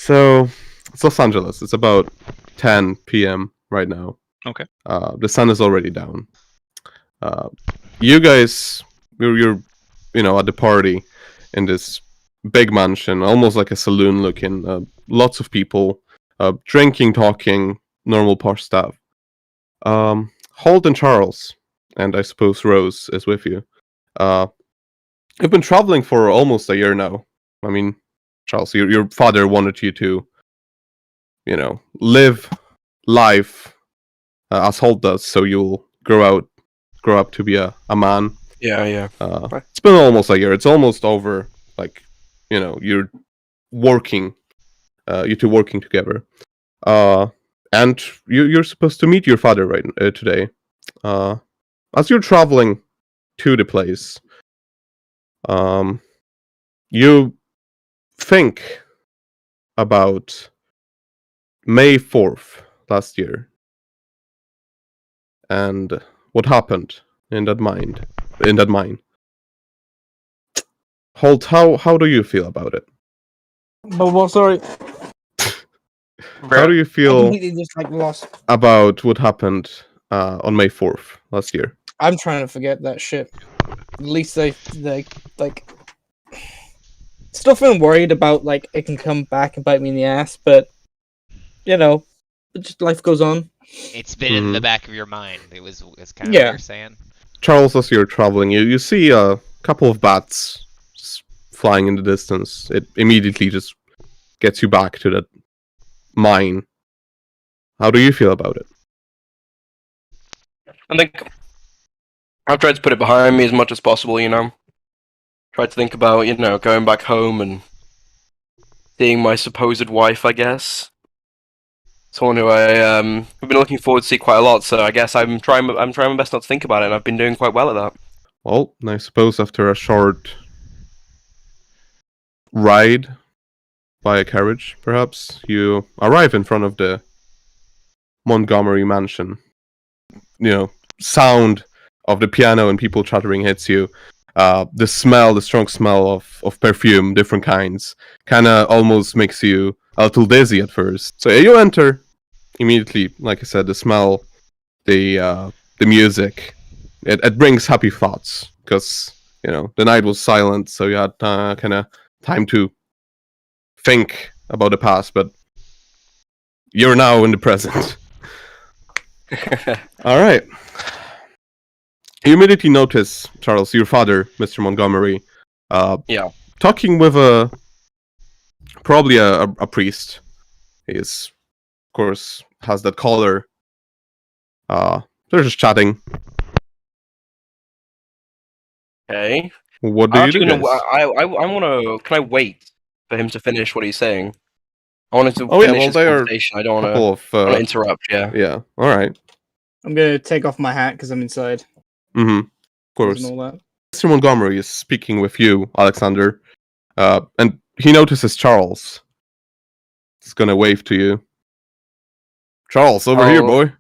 So it's Los Angeles. It's about 10 p.m. right now. Okay. The sun is already down. You guys, you're at the party in this big mansion, almost like a saloon looking. Lots of people, drinking, talking, normal posh stuff. Holt and Charles, and I suppose Rose is with you. You've been traveling for almost a year now. I mean, Charles, your father wanted you to, live life as Holt does, so you'll grow up to be a man. Yeah. It's been almost a year. It's almost over. Like, you're working, you two working together. And you're supposed to meet your father right today. As you're traveling to the place, you think about May 4th last year and what happened in that mine. Holt, how do you feel about it? But what? Sorry, How do you I feel completely just lost. about what happened on May 4th last year? I'm trying to forget that shit. At least they still feeling worried about it can come back and bite me in the ass, but just life goes on. It's been in the back of your mind. It's kind of Yeah. what you're saying. Charles, as you're traveling, you see a couple of bats just flying in the distance. It immediately just gets you back to that mine. How do you feel about it? I think I've tried to put it behind me as much as possible, Tried to think about, going back home and seeing my supposed wife, I guess. Someone who I've been looking forward to see quite a lot, so I guess I'm trying my best not to think about it, and I've been doing quite well at that. Well, I suppose after a short ride by a carriage, perhaps, you arrive in front of the Montgomery mansion. Sound of the piano and people chattering hits you. The strong smell of perfume, different kinds, kind of almost makes you a little dizzy at first. So you enter immediately. Like I said, the smell, the music, it brings happy thoughts because the night was silent, so you had kind of time to think about the past, but you're now in the present. All right. You immediately notice, Charles, your father, Mr. Montgomery, talking with probably a priest. He is, of course, has that collar. They're just chatting. Okay. What do you do? I want to. Can I wait for him to finish what he's saying? I wanted to Oh, yeah, finish well, his they are conversation. I don't couple want to interrupt. Yeah. Yeah. All right. I'm gonna take off my hat because I'm inside. Mm-hmm. Of course. And all that. Mr. Montgomery is speaking with you, Alexander, and he notices Charles. He's gonna wave to you. Charles, over here, boy.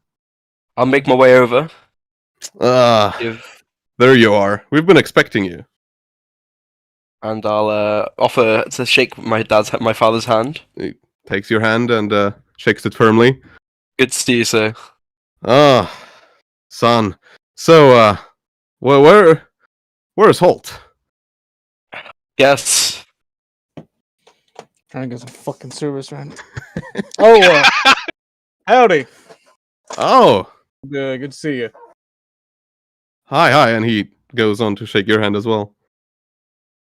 I'll make my way over. There you are. We've been expecting you. And I'll offer to shake my father's hand. He takes your hand and shakes it firmly. Good to see you, sir. Son. So, where's Holt? Yes. Trying to get some fucking service around. Howdy. Oh. Good to see you. Hi, and he goes on to shake your hand as well.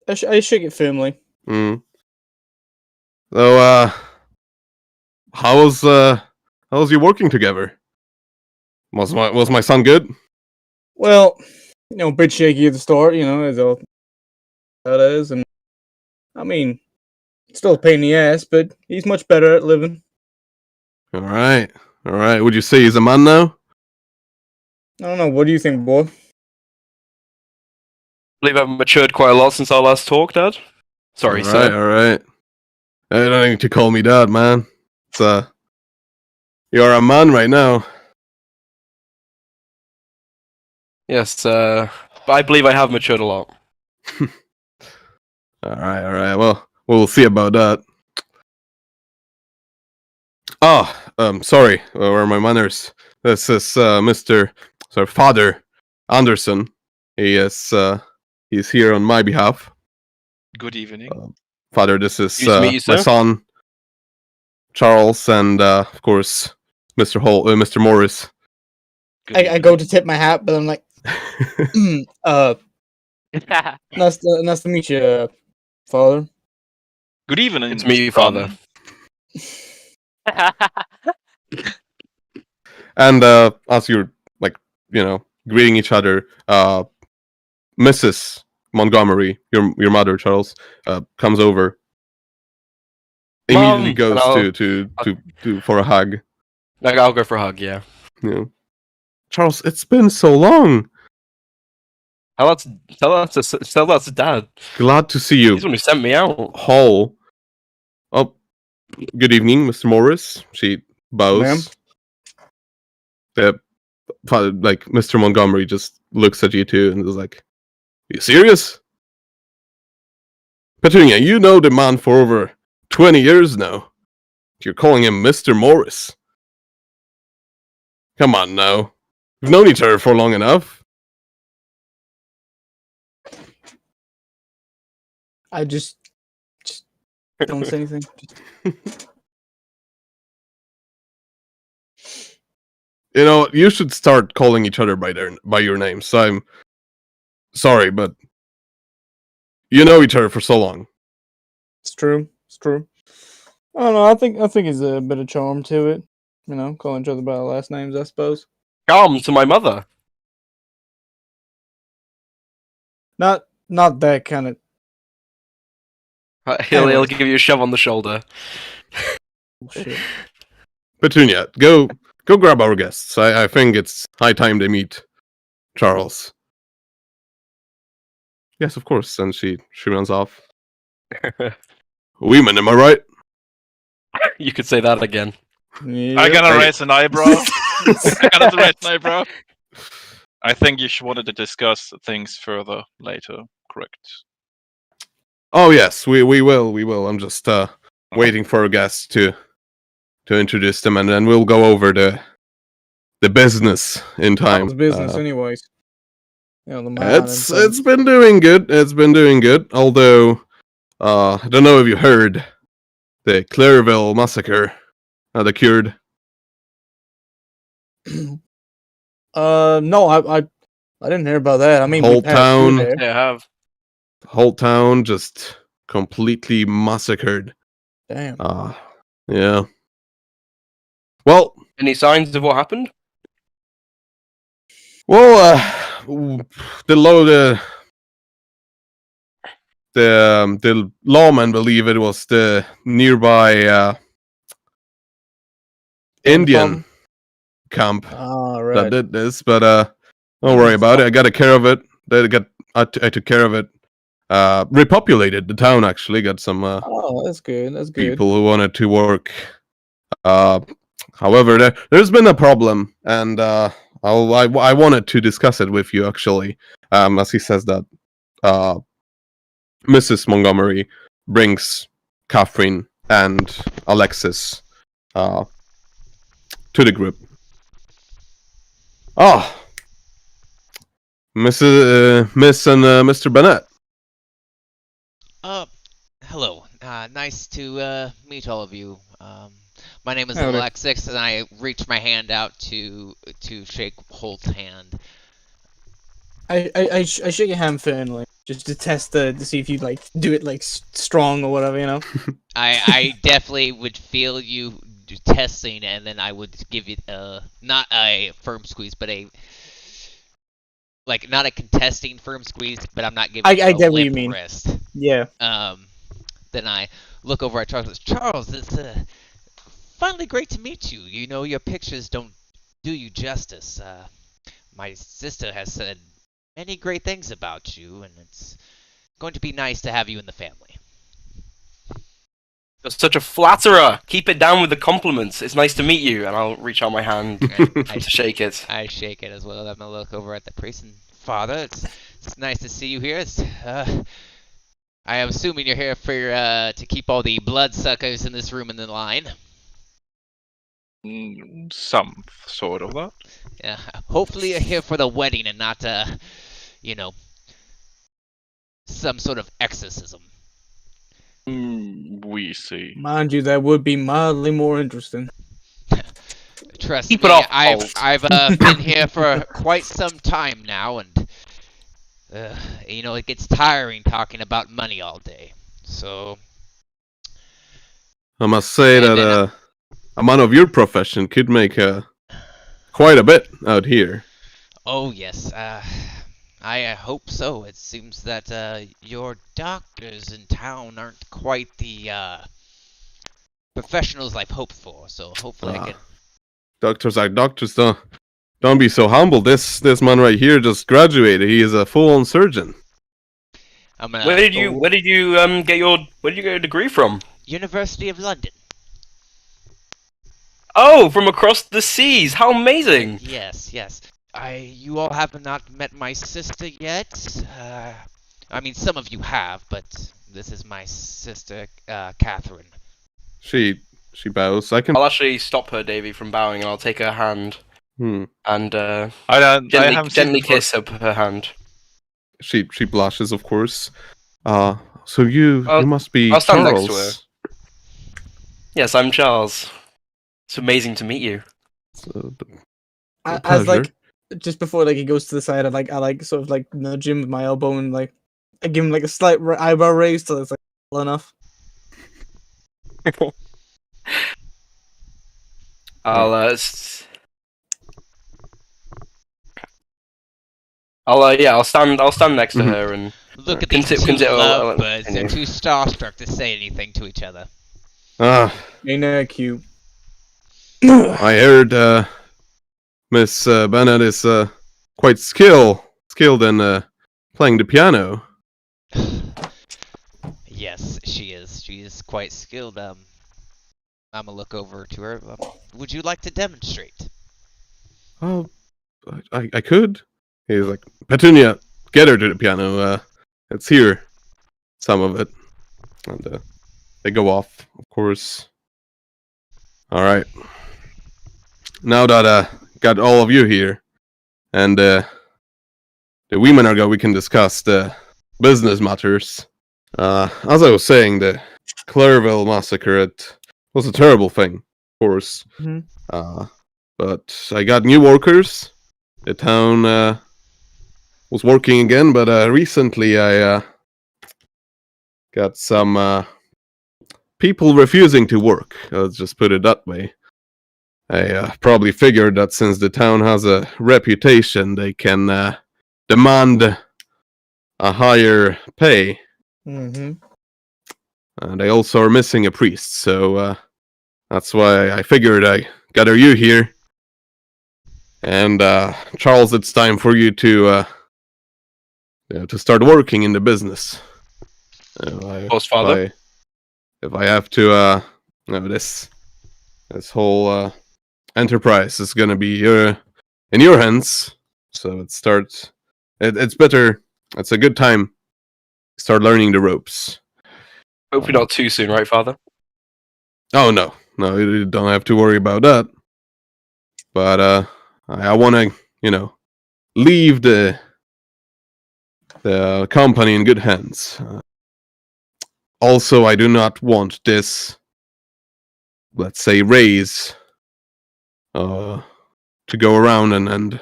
I shake it firmly. So, how's you working together? Was my son good? Well, a bit shaky at the start, as all that is, and I mean, still a pain in the ass, but he's much better at living. All right. Would you say he's a man now? I don't know. What do you think, boy? I believe I've matured quite a lot since our last talk, Dad. Sorry, sir. All right. I don't need to call me Dad, man. It's you're a man right now. Yes, but I believe I have matured a lot. All right. Well, we'll see about that. Sorry, where are my manners? This is Father Anderson. He's here on my behalf. Good evening. Father, this is Pleased to meet you, my sir. son, Charles, and of course, Mr. Morris. Good I go to tip my hat, but I'm like, nice to meet you, Father. Good evening. It's me, son. Father. And as you're greeting each other, Mrs. Montgomery, your mother, Charles, comes over. Immediately Mom! goes And to for a hug. Like, I'll go for a hug, yeah. You know, Charles, it's been so long. Tell that to Dad. Glad to see you. He's the one who sent me out. Hall. Oh, good evening, Mr. Morris. She bows. Ma'am? Mr. Montgomery just looks at you two and is like, "You serious? Petunia, you know the man for over 20 years now. You're calling him Mr. Morris. Come on now. We've known each other for long enough." I just don't say anything. You know, you should start calling each other by your names. I'm sorry, but you know each other for so long. It's true. It's true. I don't know. I think it's a bit of charm to it. You know, calling each other by our last names, I suppose. Calm to my mother. Not that kind of He'll Anyways. give you a shove on the shoulder. shit. Petunia, go grab our guests. I think it's high time they meet Charles. Yes, of course. And she runs off. Women, am I right? You could say that again. Yeah. I gotta Hey. raise an eyebrow. I gotta raise an eyebrow. I think you wanted to discuss things further later, correct? Oh yes, we will. I'm just waiting for our guests to introduce them, and then we'll go over the business in time. How's business, anyways? You know, the man It's been doing good. It's been doing good. Although, I don't know if you heard the Clairville massacre that occurred. No, I didn't hear about that. I mean, Whole we passed through town. there. Yeah, I have. The whole town just completely massacred. Damn. Yeah. Well, Any signs of what happened? The lawmen believe it was the nearby Indian camp Ah, that right. did this, but don't worry about it. I got care of it. I took care of it. Repopulated the town, actually. Got some Oh, that's good. That's good. people who wanted to work. However, there's been a problem, and I wanted to discuss it with you, actually. As he says that Mrs. Montgomery brings Catherine and Alexis to the group. Miss and Mr. Bennett. Hello. Nice to meet all of you. My name is Howdy. Alexis, and I reached my hand out to shake Holt's hand. I shake your hand firmly just to test to see if you like do it like strong or whatever, you know. I definitely would feel you testing, and then I would give it not a firm squeeze, but not a contesting firm squeeze, but I'm not giving I you a get what you limp mean. wrist. Yeah. Then I look over at Charles. Charles, it's finally great to meet you. You know, your pictures don't do you justice. My sister has said many great things about you, and it's going to be nice to have you in the family. You're such a flatterer. Keep it down with the compliments. It's nice to meet you, and I'll reach out my hand to shake it. I shake it as well. I'm gonna look over at the priest and Father. It's nice to see you here. I am assuming you're here for to keep all the bloodsuckers in this room in the line. Some sort of that. Yeah, hopefully you're here for the wedding and not, you know, some sort of exorcism. We see. Mind you, that would be mildly more interesting. Trust Keep me, it off, I've been here for quite some time now, and you know, it gets tiring talking about money all day. So I must say And that then a man of your profession could make quite a bit out here. oh yes, I hope so. It seems that your doctors in town aren't quite the professionals I've hoped for. So hopefully I Ah. can. Doctors are doctors. Don't be so humble. This man right here just graduated. He is a full-on surgeon. I'm gonna. Where did you get your degree from? University of London. Oh, from across the seas. How amazing! Yes, yes. You all have not met my sister yet. I mean, some of you have, but this is my sister, Catherine. She bows. I can. I'll actually stop her, Davy, from bowing, and I'll take her hand Hmm. and I haven't seen gently before. kiss her hand. She blushes, of course. So you must be I'll stand next Charles. to Yes, I'm Charles. It's amazing to meet you. So, As pleasure. like just before like he goes to the side, I sort of like nudge him with my elbow and like I give him like a slight eyebrow raise till it's like well enough. I'll stand next to Mhm. her and Look at these two I'll lovebirds. They're continue. too starstruck to say anything to each other. Ain't that cute? I heard Miss Bennett is quite skilled in playing the piano. Yes, she is. She is quite skilled. I'm gonna look over to her. Would you like to demonstrate? Oh, I could. He's like, Petunia, get her to the piano. Let's hear some of it. And they go off, of course. All right. Now that got all of you here, and the women are gone, we can discuss the business matters. As I was saying, the Clairville massacre, it was a terrible thing, of course. Mhm. But I got new workers. The town was working again, but recently I got some people refusing to work. Let's just put it that way. I probably figured that since the town has a reputation, they can demand a higher pay. Mm-hmm. They also are missing a priest, so that's why I figured I gather you here. And Charles, it's time for you to start working in the business. Boss father. If I have to, this whole enterprise is gonna be in your hands. So it starts. It's better. It's a good time. Start learning the ropes. Hopefully not too soon, right, father? Oh no, you don't have to worry about that. But I want to, leave the company in good hands. Also, I do not want this, let's say, raise to go around and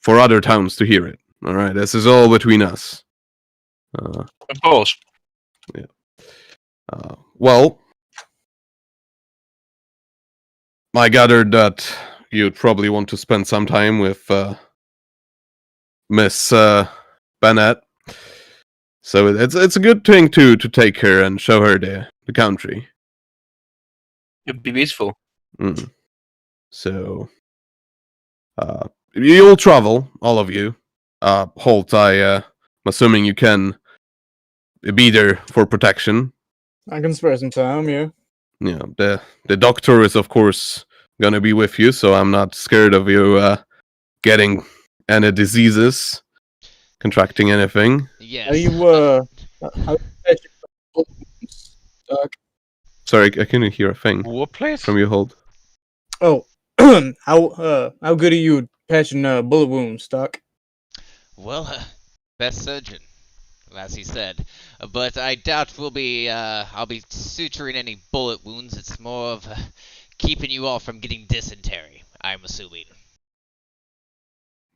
for other towns to hear it. All right, this is all between us. Of course. Well, I gathered that you'd probably want to spend some time with Miss Bennett. So it's a good thing to take her and show her the country. It'd be beautiful. Mm. So, you'll travel, all of you. Holt, I'm assuming you can be there for protection. I can spare some time, yeah. Yeah, the doctor is of course gonna be with you, so I'm not scared of you getting any diseases, contracting anything. Yes. Are you Sorry, I couldn't hear a thing What place? from you, Holt. Oh, how good are you at patching bullet wounds, Stock? Well, best surgeon, as he said. But I doubt I'll be suturing any bullet wounds. It's more of keeping you all from getting dysentery, I'm assuming.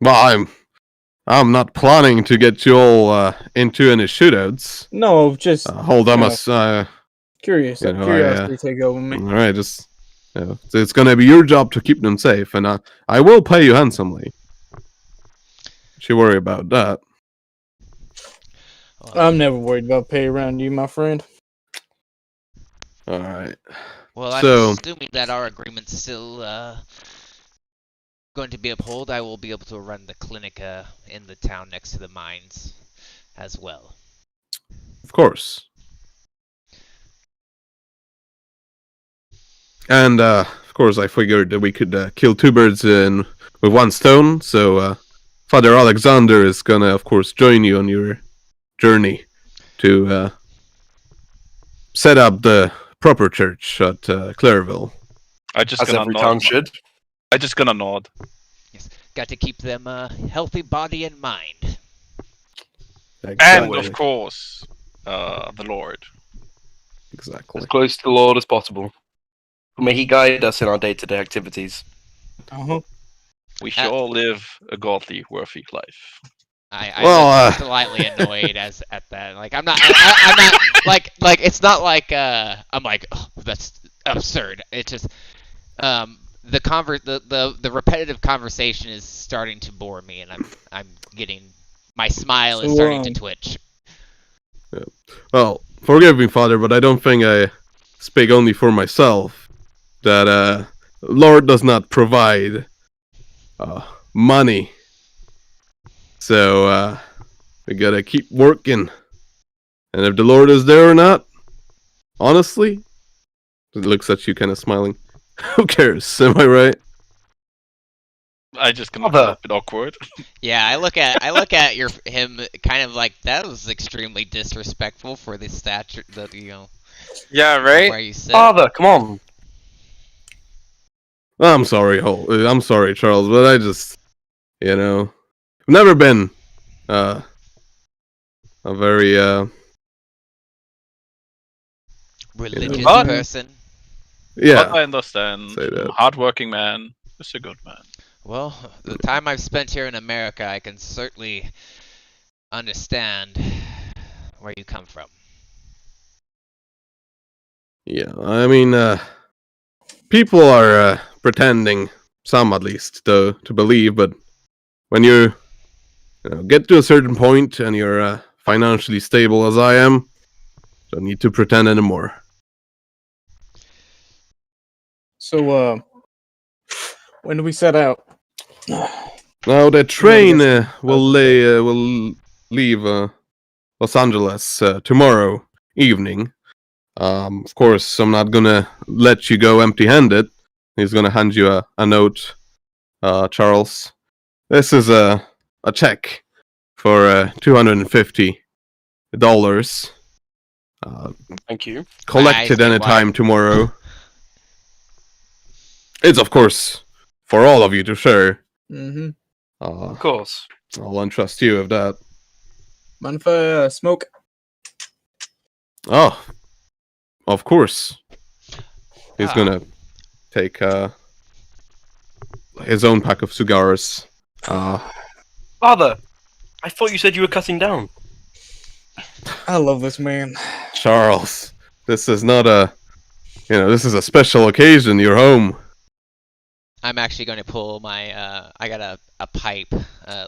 Well, I'm not planning to get you all into any shootouts. No, just Hold on, you know, must curious. you know, Curiosity take over me. all right, just it's gonna be your job to keep them safe, and I will pay you handsomely. Don't you worry about that. I'm never worried about pay around you, my friend. All right. Well, I'm So- assuming that our agreement's still going to be upheld. I will be able to run the clinic in the town next to the mines as well. Of course. And of course, I figured that we could kill two birds with one stone. So Father Alexander is gonna, of course, join you on your journey to set up the proper church at Clareville. I just As gonna every nod. town should. I just gonna nod. Got to keep them healthy body and mind. And Exactly. of course, the Lord. Exactly. As close to the Lord as possible. May He guide us in our day-to-day activities. Uh-huh. We should all live a godly, worthy life. I Well, look slightly annoyed at that. Like I'm not like it's not like I'm like, oh, that's absurd. It's just the repetitive conversation is starting to bore me, and I'm getting my smile is So, starting to twitch. Well, forgive me, Father, but I don't think I speak only for myself. That Lord does not provide money, so we gotta keep working. And if the Lord is there or not, honestly, it looks at you, kind of smiling. Who cares? Am I right? I just gonna Mother. look a bit awkward. Yeah, I look at him kind of like that was extremely disrespectful for the stature that Yeah, where right? you sit. Father, come on. I'm sorry, I'm sorry, Charles, but I just, I've never been a very Religious What? person. yeah. But I understand. Say that. Hardworking man. Just a good man. Well, the time I've spent here in America, I can certainly understand where you come from. Yeah, I mean, people are pretending, some at least, to believe, but when you get to a certain point and you're financially stable as I am, don't need to pretend anymore. So, when do we set out? Now the train will leave Los Angeles tomorrow evening. Of course, I'm not gonna let you go empty-handed. He's gonna hand you a note, Charles. This is a check for $250. Thank you. Collected get anytime wide. tomorrow. It's of course for all of you to share. Mm-hmm. Of course. I'll entrust you with that. Mind if I smoke? Oh, of course. He's Ah. gonna take his own pack of cigars. Father, I thought you said you were cutting down. I love this man. Charles, this is not this is a special occasion. You're home. I'm actually going to pull my I got a pipe,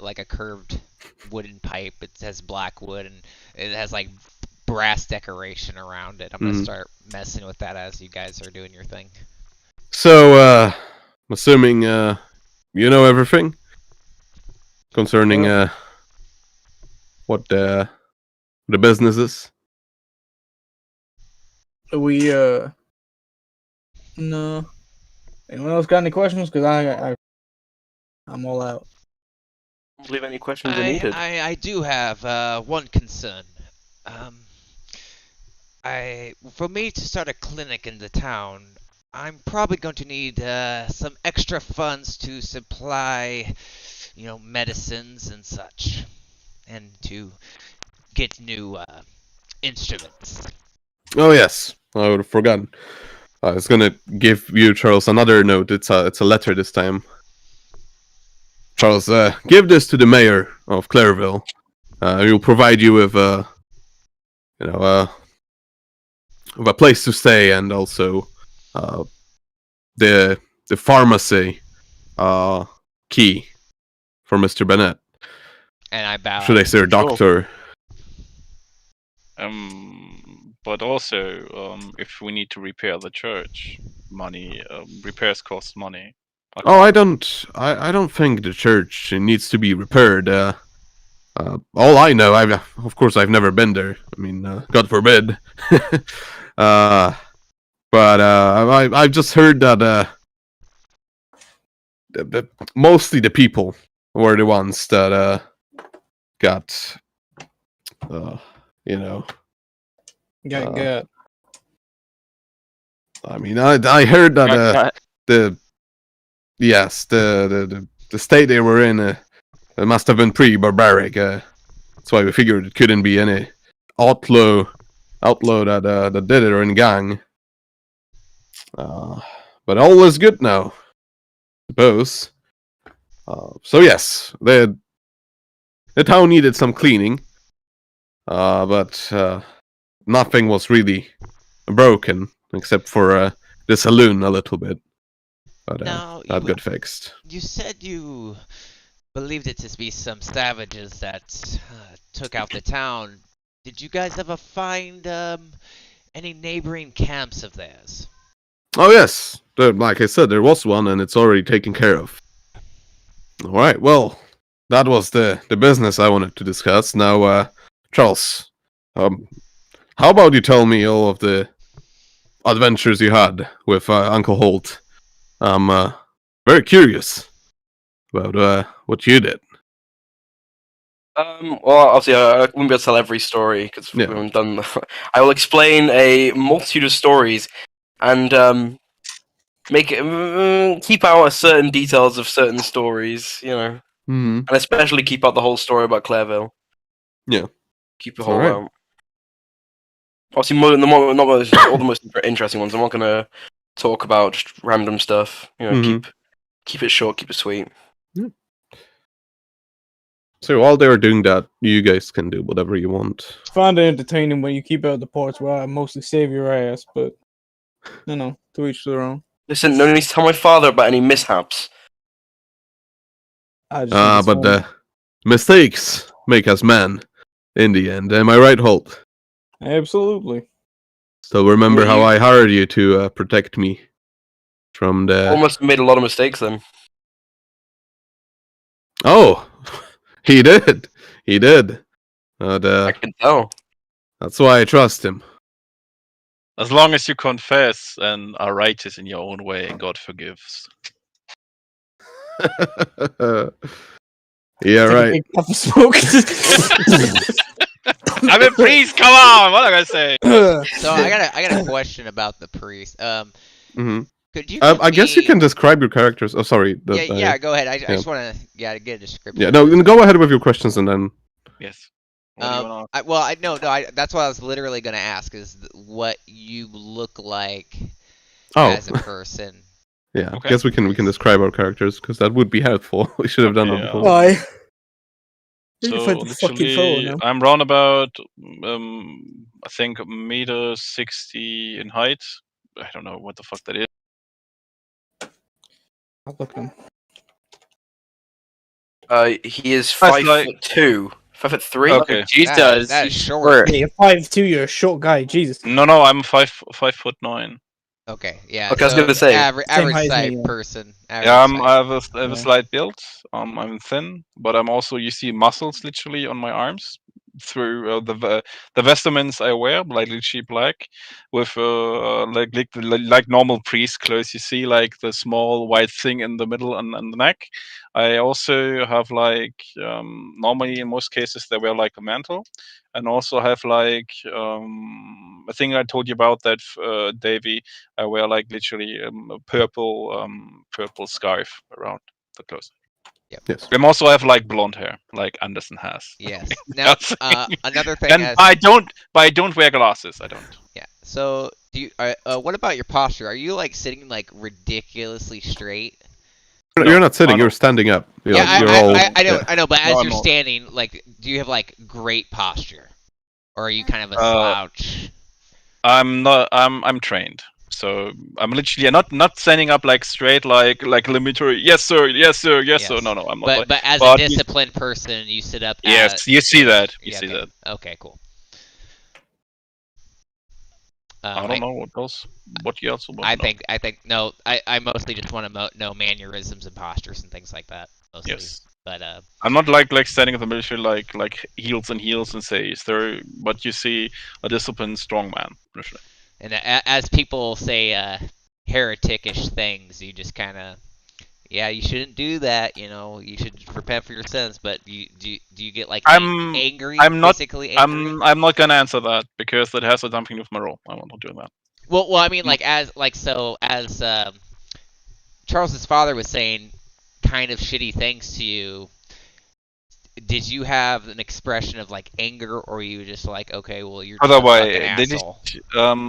like a curved wooden pipe. It has black wood and it has like brass decoration around it. I'm gonna start messing with that as you guys are doing your thing. So, I'm assuming you know everything concerning what the business is. We no. Anyone else got any questions? Because I'm all out. I don't believe any questions are needed. I do have one concern. For me to start a clinic in the town, I'm probably going to need some extra funds to supply, medicines and such, and to get new instruments. Oh yes, I would have forgotten. I was gonna give you, Charles, another note. It's a letter this time. Charles, give this to the mayor of Clareville. He'll provide you with with a place to stay and also the pharmacy key for Mr. Bennett. And I bow. Should I say doctor? But also, if we need to repair the church, money, repairs cost money. Oh, I don't think the church needs to be repaired. All I know, of course I've never been there. I mean, God forbid. But I've just heard that mostly the people were the ones that got Got. I mean, I heard that the state they were in it must have been pretty barbaric. That's why we figured it couldn't be any outlaw that did it or any gang. But all is good now, I suppose. So yes, the town needed some cleaning, but nothing was really broken except for the saloon a little bit. But Now, that got fixed. You said you believed it to be some savages that took out the town. Did you guys ever find any neighboring camps of theirs? Oh yes, like I said, there was one, and it's already taken care of. All right, well, that was the business I wanted to discuss. Now, Charles, how about you tell me all of the adventures you had with Uncle Holt? I'm very curious about what you did. Well, obviously, I wouldn't be able to tell every story because we haven't done. I will explain a multitude of stories and make it keep out certain details of certain stories, Mm-hmm. and especially keep out the whole story about Clareville. Yeah, keep the whole. Alright. Obviously, all the most interesting ones. I'm not gonna talk about just random stuff. Keep it short, keep it sweet. So while they were doing that, you guys can do whatever you want. Find it entertaining when you keep out the parts where I mostly save your ass, but to each their own. Listen, no need to tell my father about any mishaps. I just think it's But funny. mistakes make us men in the end. Am I right, Holt? Absolutely. So remember Yeah, how you- I hired you to protect me from the... Almost made a lot of mistakes then. Oh, he did. He did. But, I can tell. that's why I trust him. As long as you confess and are righteous in your own way, God forgives. Yeah, Take a right. big puff of smoke. I'm a priest. Come on, what am I gonna say? So I got a question about the priest. hmm Could you? I guess you can describe your characters. Oh, sorry. Yeah, go ahead. I just want to get a description. Yeah, no, go ahead with your questions and then... Yes. What do you wanna- That's what I was literally gonna ask is what you look like Oh, as a person. yeah. Okay. Guess we can describe our characters because that would be helpful. We should have done Okay, that before. Why? You So can fight the fucking foe literally, now. I'm round about, I think, 1.60 in height. I don't know what the fuck that is. I'll look him. He is That's 5'2", 5'3". Okay. Jesus, That he's is short. Yeah, you're 5'2", you're a short guy. Jesus. No, I'm 5'9". Okay, yeah. Okay, I was so gonna say, average same height as size me, yeah. person. Yeah, average size. I have a Yeah. slight build. I'm thin, but I'm also, you see muscles literally on my arms. through the vestments I wear, like literally black, with like normal priest clothes. You see, like the small white thing in the middle and the neck. I also have like normally in most cases they wear like a mantle, and also have like a thing I told you about that Davy. I wear like literally a purple scarf around the clothes. Yes. I also have like blonde hair, like Anderson has. Yes. Now, Yes. another thing And as I don't wear glasses. I don't. yeah. So, do you? What about your posture? Are you like sitting like ridiculously straight? You're not sitting. I know. You're standing up. You're, Yeah, you're all. I know, yeah. I know. But No, as I'm you're not. standing, like, do you have like great posture, or are you kind of a Uh, slouch? I'm not. I'm trained. So I'm literally not standing up like straight like military. Yes sir. Yes sir. Yes sir. Yes. No, I'm not. But as a But disciplined person, you sit up. yes, you see that. You Yeah, see okay. that. Okay, cool. I don't know what else. What you also want to know. I think no. I mostly just want to know mannerisms and postures and things like that. Mostly. Yes. But I'm not like standing in the military like heels and say, is there? But you see a disciplined strong man. Literally. and as people say hereticish things, you just kind of yeah, you shouldn't do that. You know, you should repent for your sins. But do you get like angry? I'm not. Physically angry? I'm not gonna answer that because that has something with my role. I'm not doing that. Well, I mean, like as Charles's father was saying, kind of shitty things to you. Did you have an expression of like anger, or were you just like, okay, well, you're just a fucking asshole?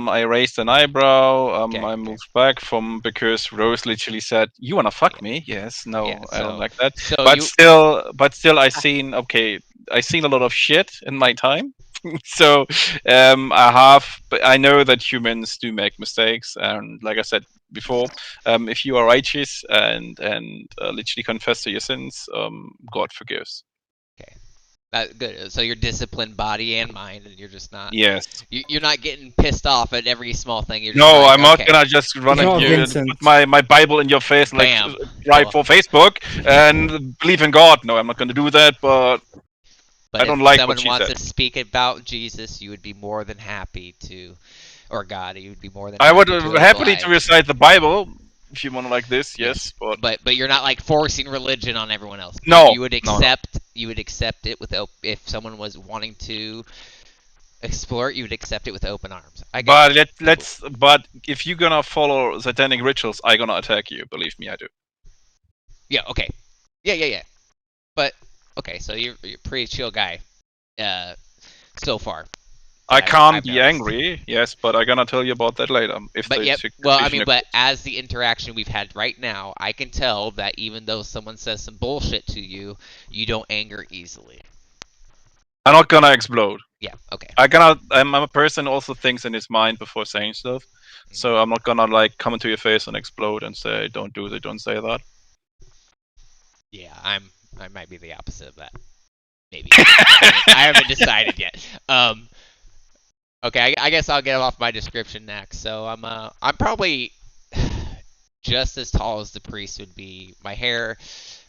I raised an eyebrow. Okay, I okay. moved back from because Rose literally said, "You wanna fuck me?" Yes, no, Yeah, I don't so- like that. So But you still, I seen a lot of shit in my time. So I know that humans do make mistakes, and like I said before, if you are righteous and literally confess to your sins, God forgives. good. So you're disciplined, body and mind, and you're just not. Yes. You're not getting pissed off at every small thing. You're just No, like, I'm not okay, gonna just run Oh, at you and Vincent. put my Bible in your face and like Bam. write Cool. for Facebook and believe in God. No, I'm not gonna do that. But But I don't if like someone what she wants said. to speak about Jesus, you would be more than happy to, or God, you would be more than. I would happy to happily to oblige. recite the Bible if you want to like this. Yes, but But you're not like forcing religion on everyone else. No, You would no, no. accept it with if someone was wanting to explore it, you would accept it with open arms. I get it. but if you're gonna follow satanic rituals, I'm gonna attack you. Believe me, I do. Yeah, okay. Yeah. But okay, so you're a pretty chill guy so far. I I've can't be noticed. angry. Yes, but I'm gonna tell you about that later. If But the yep. Well, I situation mean, but as the interaction we've had right now, I can tell that even though someone says some bullshit to you, you don't anger easily. I'm not gonna explode. Yeah. Okay. I'm a person who also thinks in his mind before saying stuff. So I'm not gonna like come into your face and explode and say, "Don't do that, don't say that." Yeah, I might be the opposite of that. Maybe. I haven't decided yet. Okay, I guess I'll get off my description next. So I'm probably just as tall as the priest would be. My hair,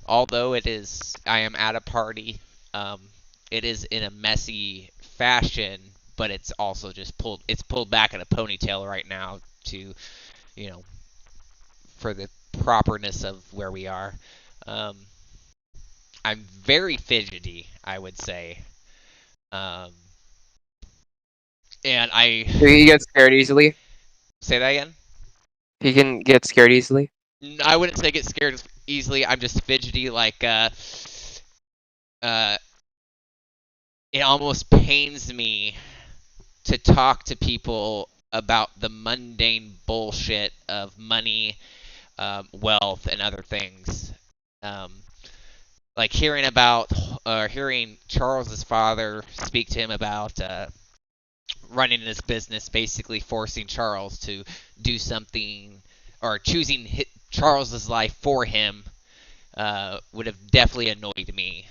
although I am at a party, it is in a messy fashion, but it's also just pulled back in a ponytail right now to, for the properness of where we are. I'm very fidgety, I would say. And Do you get scared easily? say that again. He can get scared easily. I wouldn't say get scared easily. I'm just fidgety. Like it almost pains me to talk to people about the mundane bullshit of money, wealth, and other things. Like hearing Charles's father speak to him about running his business, basically forcing Charles to do something or choosing Charles's life for him, would have definitely annoyed me.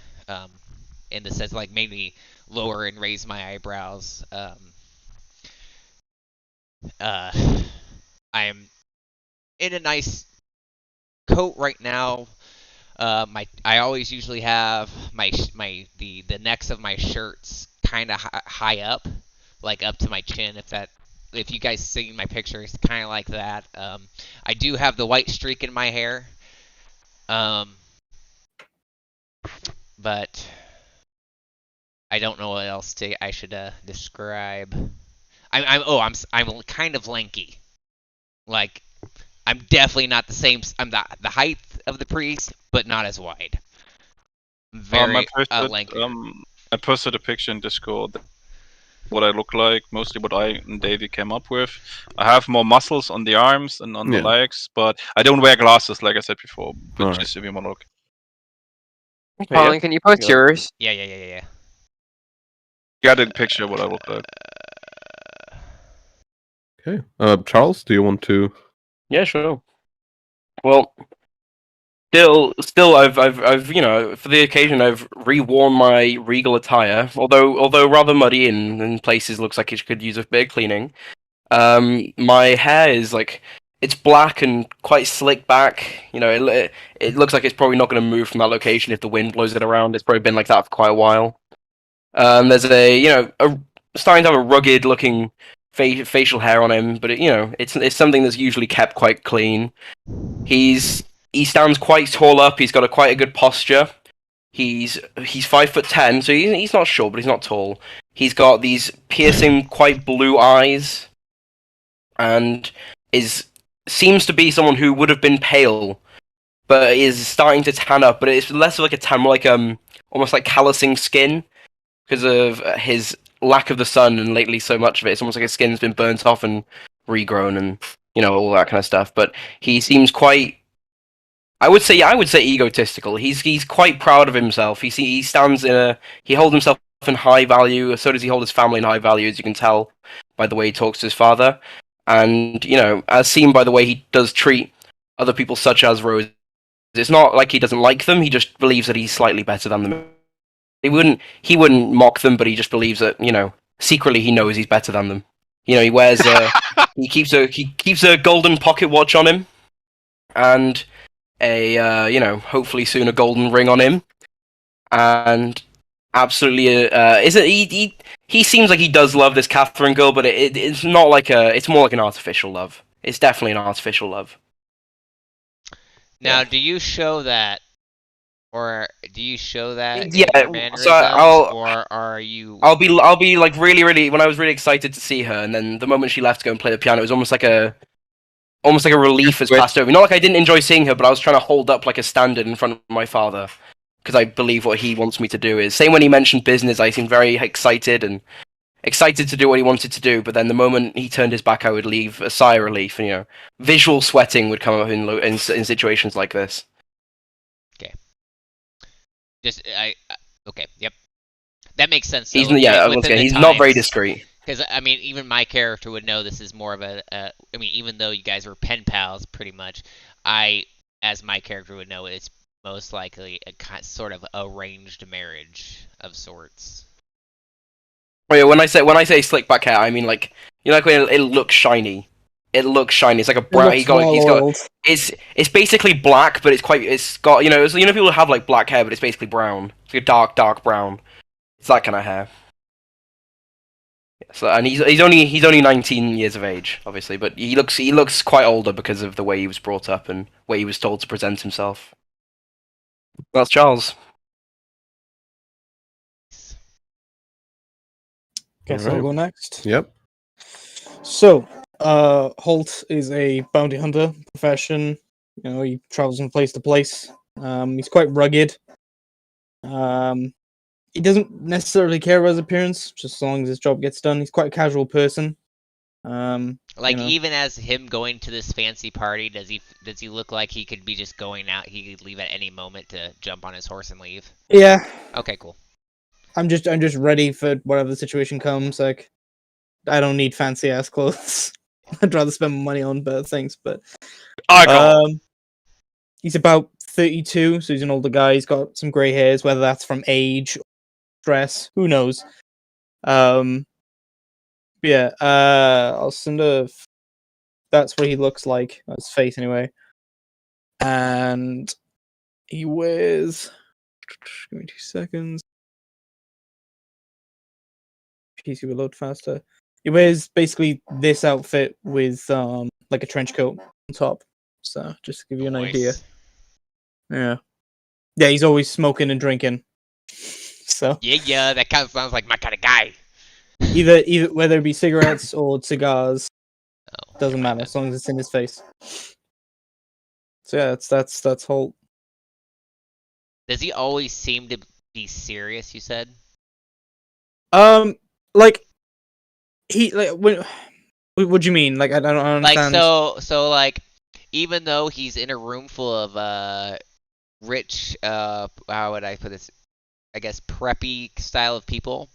In the sense, like, made me lower and raise my eyebrows. I am in a nice coat right now. I always usually have the necks of my shirts kind of high up, like up to my chin. If you guys see my picture, it's kind of like that. I do have the white streak in my hair, but I don't know what else I should describe. I'm kind of lanky. Like, I'm definitely not the same. I'm the height of the priest, but not as wide. Very lanky. I posted a picture in Discord. What I look like, mostly what I and Davey came up with. I have more muscles on the arms and on the legs, but I don't wear glasses, like I said before. But just if you want to look. Okay, Colin, can you post yours? Yeah. Got a picture of what I look like. Okay. Charles, do you want to? Yeah, sure. Well, still, I've for the occasion, I've reworn my regal attire. Although rather muddy and in places, looks like it could use a bit of cleaning. My hair is it's black and quite slick back. It looks like it's probably not going to move from that location if the wind blows it around. It's probably been like that for quite a while. There's starting to have a rugged looking facial hair on him, but it's something that's usually kept quite clean. He stands quite tall up. He's got quite a good posture. He's 5'10", so he's not short, but he's not tall. He's got these piercing, quite blue eyes, and seems to be someone who would have been pale, but is starting to tan up. But it's less of like a tan, more like almost like callousing skin because of his lack of the sun, and lately so much of it. It's almost like his skin's been burnt off and regrown, and all that kind of stuff. But he seems quite. I would say egotistical. He's quite proud of himself. He holds himself in high value. So does he hold his family in high value, as you can tell by the way he talks to his father, and as seen by the way he does treat other people, such as Rose. It's not like he doesn't like them. He just believes that he's slightly better than them. He wouldn't mock them, but he just believes that secretly he knows he's better than them. He wears he keeps a golden pocket watch on him, and a hopefully soon a golden ring on him, and absolutely he seems like he does love this Catherine girl, but it's not like it's more like an artificial love. It's definitely an artificial love. Now, do you show that, or do you show that in Yeah, your so mannerisms, or are you? I'll be like really when I was really excited to see her, and then the moment she left to go and play the piano, it was almost like a relief has passed over. Not like I didn't enjoy seeing her, but I was trying to hold up like a standard in front of my father, because I believe what he wants me to do is. Same when he mentioned business, I seemed very excited to do what he wanted to do, but then the moment he turned his back, I would leave a sigh of relief, and visual sweating would come up in situations like this. Okay. Okay. Yep. That makes sense. He's not very discreet. Because I mean, even my character would know this is more of even though you guys were pen pals, pretty much, as my character would know, it's most likely a sort of arranged marriage of sorts. Oh yeah, when I say slick back hair, I mean like when it looks shiny. It looks shiny. It's like a brown. It's basically black, but it's got people have like black hair, but it's basically brown. It's like a dark brown. It's that kind of hair. So, and he's only 19 years of age, obviously, but he looks quite older because of the way he was brought up and way he was told to present himself. That's Charles. Guess I'll go next. Yep. So, Holt is a bounty hunter profession. He travels from place to place. He's quite rugged. He doesn't necessarily care about his appearance, just as long as his job gets done. He's quite a casual person. Even as him going to this fancy party, does he look like he could be just going out? He could leave at any moment to jump on his horse and leave. Yeah. Okay, cool. I'm just ready for whatever the situation comes. Like, I don't need fancy ass clothes. I'd rather spend my money on better things. But he's about 32, so he's an older guy. He's got some grey hairs, whether that's from age, stress, who knows. I'll send that's what he looks like. His face, anyway. And he wears. Give me 2 seconds. PC will load faster. He wears basically this outfit with like a trench coat on top. So just to give you an idea. Nice. Yeah. Yeah, he's always smoking and drinking. So Yeah, that kind of sounds like my kind of guy. either whether it be cigarettes or cigars, Oh, doesn't never mind matter as long as it's in his face. So yeah, that's whole. then. Does he always seem to be serious? You said. Like he like when. What do you mean? Like I don't understand. Like so like even though he's in a room full of rich how would I put this? I guess preppy style of people.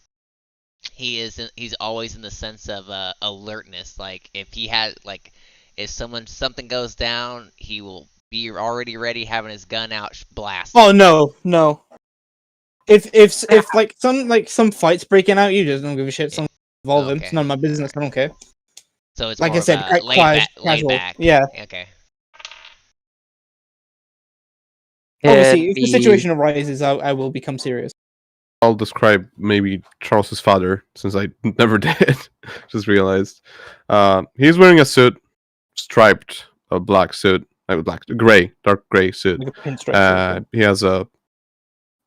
He's always in the sense of alertness. Like if he had like if something goes down, he will be already ready, having his gun out, blast. Oh no. If like some fights breaking out, you just don't give a shit. Some involve him. Okay. It's none of my business. I don't care. So it's Like more I said, of a laid casual. back. Yeah. Okay. Obviously, if the the situation arises, I will become serious. I'll describe maybe Charles's father, since I never did. Just realized. He's wearing a suit, striped, a black suit, dark gray suit. Like a pinstripe. He has a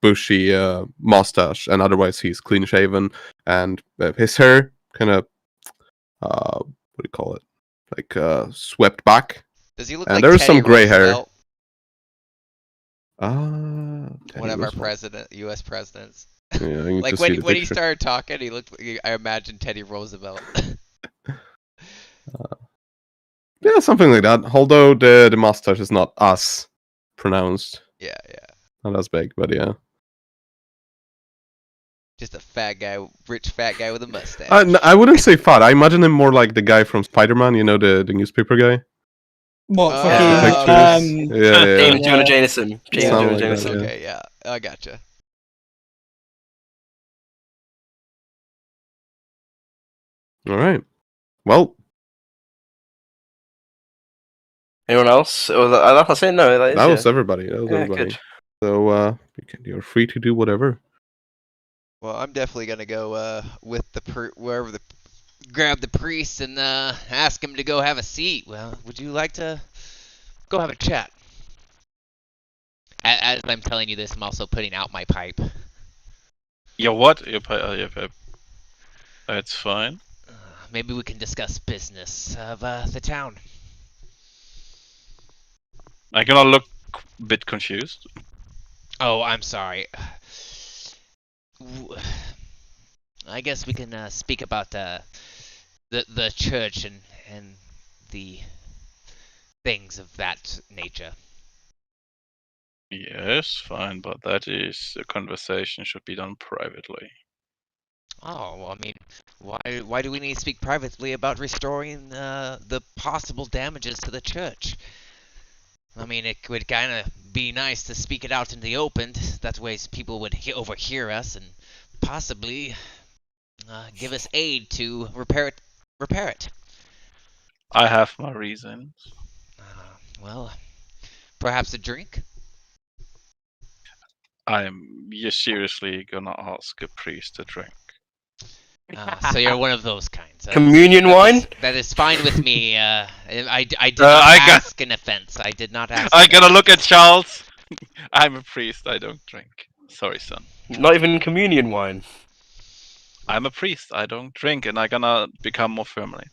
bushy mustache, and otherwise he's clean shaven. And his hair kind of, what do you call it? Like swept back. Does he look And like there's Teddy some gray hair. Roosevelt? Teddy One of our Roosevelt. U.S. presidents. Yeah, I need Like to see the when he picture. started talking, he looked. I imagine Teddy Roosevelt. Yeah, something like that. Although the mustache is not as pronounced, yeah. not as big, but yeah. Just a fat guy, rich fat guy with a mustache. I wouldn't say fat. I imagine him more like the guy from Spider-Man. You know, the newspaper guy. What Oh, fucking Pictures. Yeah. James Jonah Yeah. Jameson. James Something Jonah like that, Jameson. yeah. Okay, yeah, I gotcha. All right. Well, Anyone else? Or that's it? No, that is that was it. everybody. That was Yeah, everybody. good. So you're free to do whatever. Well, I'm definitely gonna go with grab the priest and ask him to go have a seat. Well, would you like to go have a chat? As I'm telling you this, I'm also putting out my pipe. Your what? Your pipe. That's fine. Maybe we can discuss business of the town. I'm gonna look a bit confused. Oh, I'm sorry. I guess we can speak about the church and the things of that nature. Yes, fine, but that is a conversation should be done privately. Oh, well, I mean, why do we need to speak privately about restoring the possible damages to the church? I mean, it would kind of be nice to speak it out in the open. That way people would overhear us and possibly give us aid to repair it. I have my reasons. Well, perhaps a drink? You're seriously gonna ask a priest to drink? So you're one of those kinds. Communion wine? That is fine with me. I did not I got- ask an offense. I did not ask. I gotta look at Charles. I'm a priest. I don't drink. Sorry, son. Not even communion wine. I'm a priest. I don't drink, and I'm gonna become more firmly.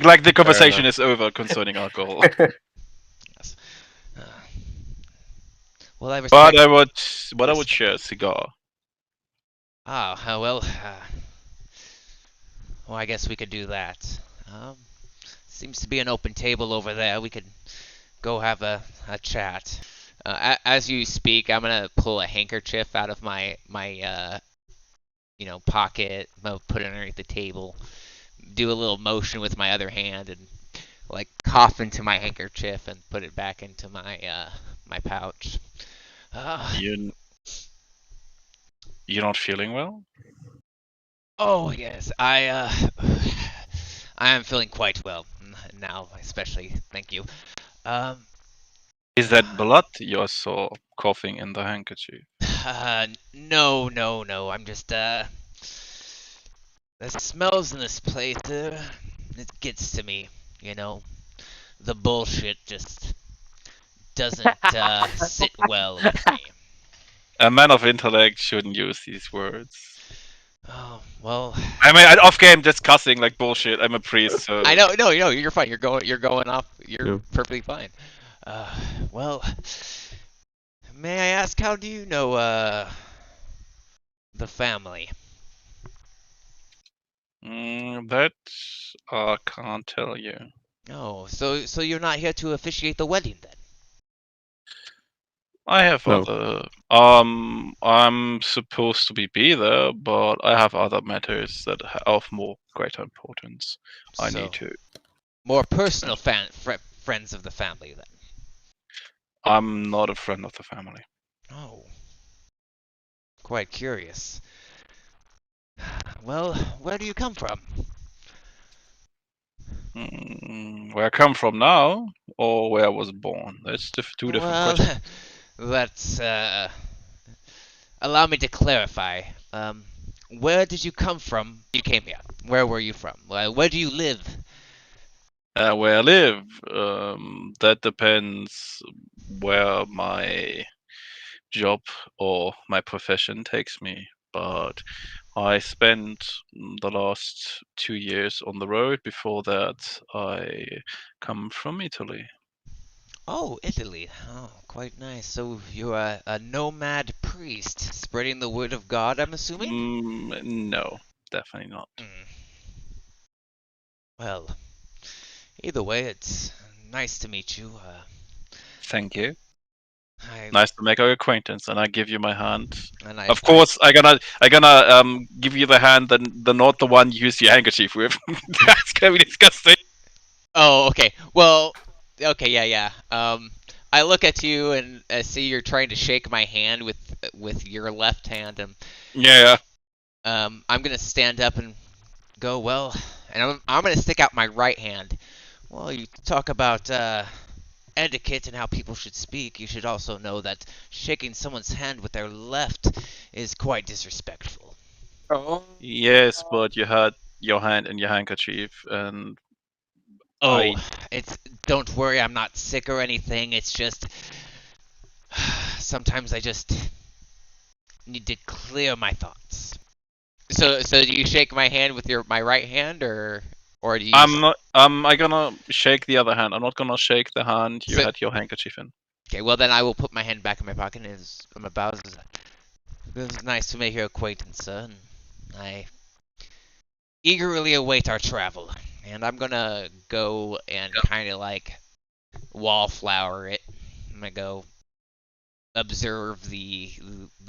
Like the conversation is over concerning alcohol. Yes. Well, I respect. But I would share a cigar. Well, I guess we could do that. Seems to be an open table over there. We could go have a chat. As you speak, I'm gonna pull a handkerchief out of my pocket. I'm gonna put it underneath the table. Do a little motion with my other hand and like cough into my handkerchief and put it back into my my pouch. You're not feeling well? Oh yes, I am feeling quite well now, especially. Thank you. Is that blood you saw coughing in the handkerchief? No. I'm just The smells in this place, it gets to me, you know. The bullshit just doesn't sit well with me. A man of intellect shouldn't use these words. Oh, well, I mean, off game discussing like bullshit. I'm a priest, so I know, no, you're fine. You're going off. You're Yeah. perfectly fine. Well, may I ask, how do you know the family? That I can't tell you. Oh, so you're not here to officiate the wedding then? I have No. other. I'm supposed to be there, but I have other matters that are of more greater importance. I So, need to. more personal friends of the family then. I'm not a friend of the family. Oh, quite curious. Well, where do you come from? Where I come from now, or where I was born? That's two different Well, questions. let's allow me to clarify. Where did you come from? You came here. Where were you from? Where do you live? Where I live, that depends where my job or my profession takes me. But I spent the last 2 years on the road. Before that, I come from Italy. Oh, Italy. Oh, quite nice. So you're a nomad priest, spreading the word of God, I'm assuming? No, definitely not. Mm. Well, either way, it's nice to meet you. Thank you. I, Nice to make our acquaintance, and I give you my hand. and I, Of course, I gonna give you the hand, the not the one you use your handkerchief with. That's gonna be disgusting. Oh, okay. Well, okay, yeah. I look at you and see you're trying to shake my hand with your left hand, and Yeah. I'm gonna stand up and go, well, and I'm gonna stick out my right hand. Well, you talk about etiquette and how people should speak. You should also know that shaking someone's hand with their left is quite disrespectful. Oh. Yes, but you had your hand in your handkerchief, and Oh, I. it's don't worry, I'm not sick or anything. It's just sometimes I just need to clear my thoughts. So do you shake my hand with my right hand, or do you? I'm not. I gonna shake the other hand. I'm not gonna shake the hand you So- had your handkerchief in. Okay, well then I will put my hand back in my pocket and I'm about. It was nice to make your acquaintance, sir. And I eagerly await our travel. And I'm gonna go and kind of like wallflower it. I'm gonna go observe the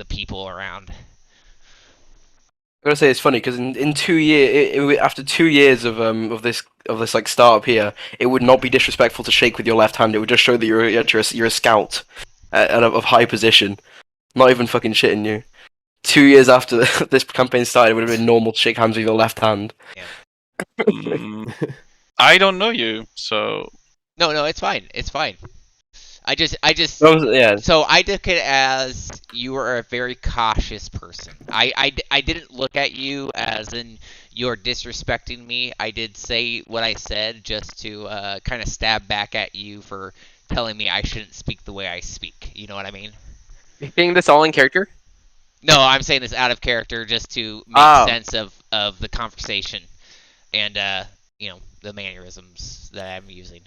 people around. I gotta say it's funny because in 2 years, after 2 years of this like startup here, it would not be disrespectful to shake with your left hand. It would just show that you're a scout and of high position. Not even fucking shitting you. 2 years after this campaign started, it would have been normal to shake hands with your left hand. Mm, I don't know you, so No, it's fine. It's fine. I just Yeah, So I took it as you were a very cautious person. I didn't look at you as in you're disrespecting me. I did say what I said just to kind of stab back at you for telling me I shouldn't speak the way I speak. You know what I mean? You think this all in character? No, I'm saying this out of character just to make Oh. sense of the conversation and the mannerisms that I'm using.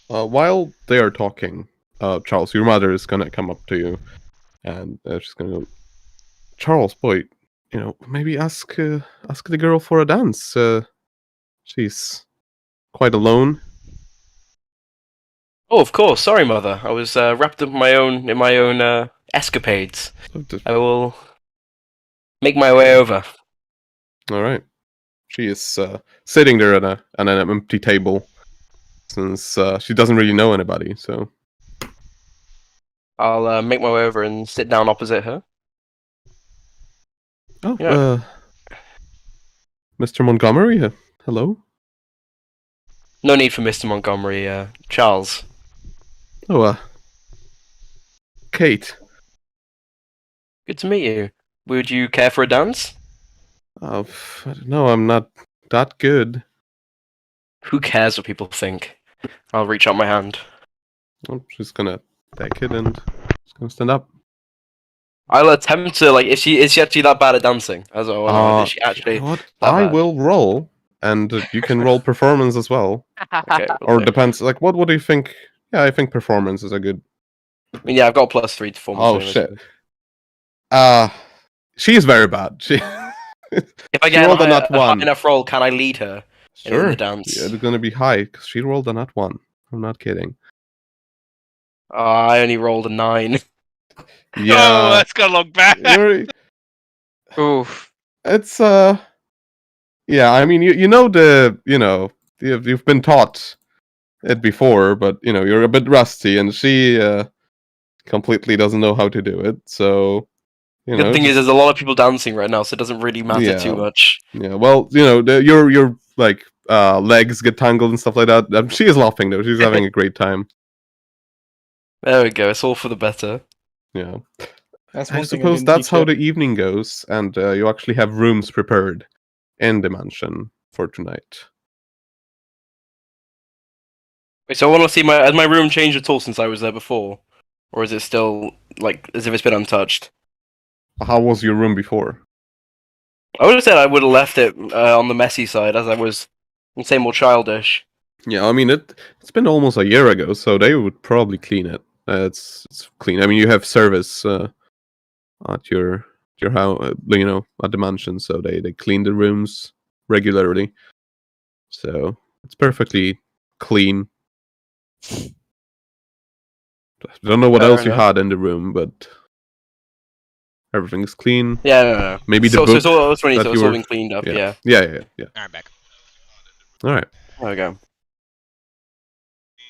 While they are talking, Charles, your mother is gonna come up to you, and she's gonna go, Charles, boy, maybe ask the girl for a dance. She's quite alone. Oh, of course. Sorry, mother. I was wrapped up in my own escapades. I will make my way over. All right. She is sitting there at an empty table, since she doesn't really know anybody. So I'll make my way over and sit down opposite her. oh, Yeah. Mr. Montgomery, hello. No need for Mr. Montgomery. Charles. Oh, Kate. Good to meet you. Would you care for a dance? I don't know. I'm not that good. Who cares what people think? I'll reach out my hand. I'm just gonna take it and just gonna stand up. I'll attempt to like. Is she actually that bad at dancing? As well, is she You actually know what? that I bad? will roll, and you can roll performance as well, Okay. or will do. depends. Like, what do you think? Yeah, I think performance is a good. I mean, yeah, I've got +3 to performance. Oh anyway, shit. so- She is very bad. She. If I She get rolled a a nat high 1. enough roll, can I lead her in Sure. the dance? Yeah, it's gonna be high because she rolled a nat 1. I'm not kidding. I only rolled a 9. Oh, Yeah. that's gonna look bad. Oof. It's Yeah, I mean you know you've been taught it before, but you're a bit rusty, and she completely doesn't know how to do it. So Good thing is, just- there's a lot of people dancing right now, so it doesn't really matter too Yeah. much. yeah. Well, your like legs get tangled and stuff like that. She is laughing though. She's having a great time. There we go. It's all for the better. Yeah. That's I one thing I suppose didn't that's teach how her. the evening goes, and you actually have rooms prepared in the mansion for tonight. Wait, so I want to see has my room changed at all since I was there before, or is it still like as if it's been untouched? How was your room before? I would have said I would have left it on the messy side, as I was say more childish. Yeah, I mean it's been almost a year ago, so they would probably clean it. It's clean. I mean, you have service at your house, at the mansion, so they clean the rooms regularly. So it's perfectly clean. I don't know what Fair else you enough. had in the room, but everything is clean. Yeah, no. Maybe the so book it's all, that's when that it's you all were- been cleaned up. Yeah. Yeah. Yeah. Alright, back. All right. There we go.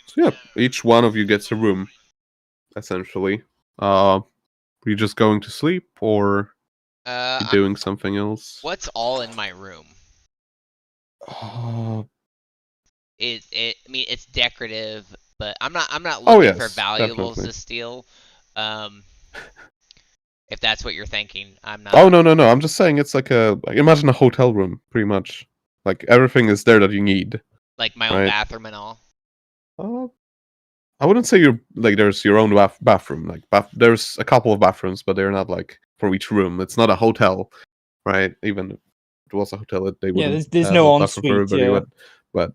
So yeah, each one of you gets a room, essentially. Are you just going to sleep, or you doing something else? What's all in my room? Uh, I mean, it's decorative, but I'm not Oh, looking for yes, valuables definitely. to steal. If that's what you're thinking, I'm not. oh no. I'm just saying it's like imagine a hotel room, pretty much. Like everything is there that you need. Like my own Right. bathroom and all. I wouldn't say you're like there's your own bathroom. Like there's a couple of bathrooms, but they're not like for each room. It's not a hotel, right? Even if it was a hotel, they Yeah, wouldn't there's have no a bathroom for ensuite, everybody. yeah. But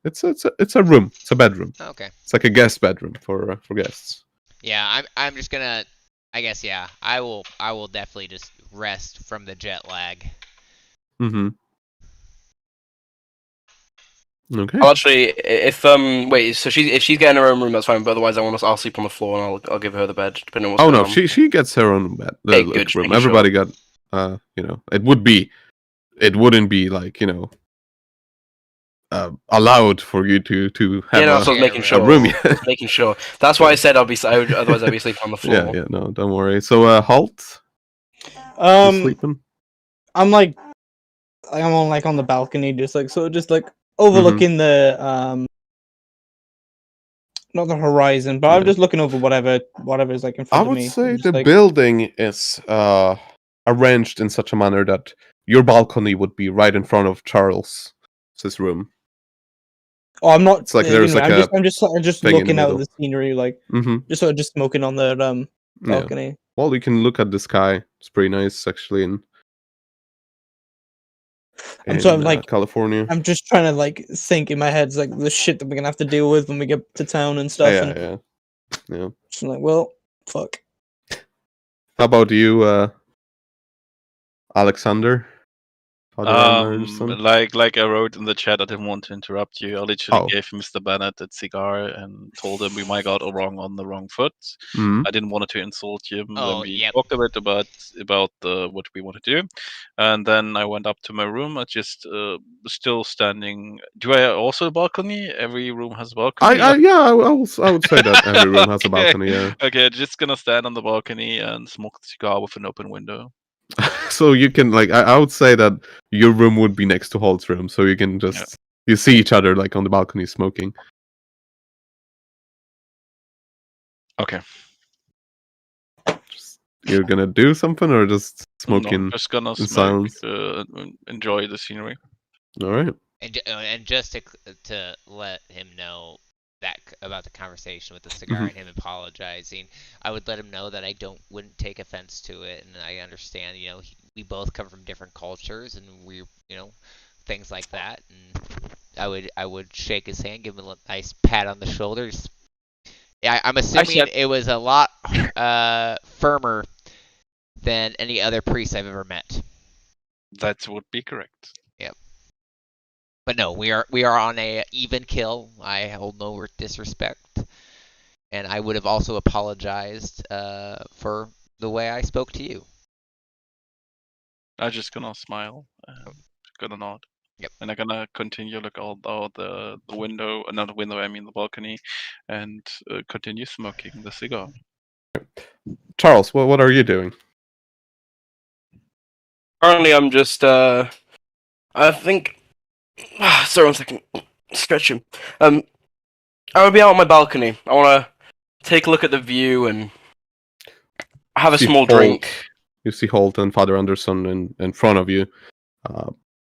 it's a room. It's a bedroom. Okay. It's like a guest bedroom for guests. Yeah, I'm just gonna. I guess yeah. I will definitely just rest from the jet lag. Mm-hmm. Okay. I'll actually, if wait, so if she's getting her own room, that's fine. But otherwise, I'll sleep on the floor and I'll give her the bed, depending on what's Oh going no, on. she gets her own bed. Okay, Like, good, just room. making sure. Everybody got it wouldn't be like allowed for you to have Yeah, no, so I was Yeah, making right. sure. a room yet. Making sure. That's why I said otherwise I'd be sleeping on the floor. Yeah, no, don't worry. So Halt, you sleeping? I'm like, I'm on the balcony, just like overlooking the not the horizon, but I'm Yeah. just looking over whatever's like in I front of would me. say I'm just the like, building is arranged in such a manner that your balcony would be right in front of Charles's room. oh, I'm not. It's like there's like I'm just thing in the looking out at middle. the scenery, like Mm-hmm. just sort of just smoking on the Yeah. balcony. Well, you can look at the sky. It's pretty nice, actually, in I'm sort of like, California. I'm just trying to like think in my head like the shit that we're gonna have to deal with when we get to town and stuff. And Yeah. just like, well, fuck. How about you, Alexander? Father Anderson? Like I wrote in the chat, I didn't want to interrupt you. I literally Oh. gave Mr. Bennett a cigar and told him we might got wrong on the wrong foot. Mhm. I didn't want to insult him Oh, when we yep. talked a bit about what we want to do, and then I went up to my room. I just still standing. Do I also a balcony? Every room has a balcony. I would say that every room has a Okay. balcony. Yeah. Okay, just gonna stand on the balcony and smoke the cigar with an open window. So you can like I would say that your room would be next to Halt's room, so you can just you see each other like on the balcony smoking. Okay. you're gonna do something or just No, smoking just gonna in smoke, silence? enjoy the scenery. All right. And just to let him know that about the conversation with the cigar and him apologizing, I would let him know that I wouldn't take offense to it, and I understand, we both come from different cultures, and we, things like that, and I would shake his hand, give him a nice pat on the shoulder. I'm assuming it was a lot firmer than any other priest I've ever met. That would be correct. But no, we are on a even kill. I hold no disrespect, and I would have also apologized for the way I spoke to you. I'm just gonna smile, gonna nod. Yep. And I'm gonna continue look out the window, not the window, I mean the balcony, and continue smoking the cigar. Charles, what are you doing? Currently, I'm just, I think... Sorry, 1 second. Stretch him. I will be out on my balcony. I want to take a look at the view and have a See small Holt. drink. You see Holt and Father Anderson in front of you.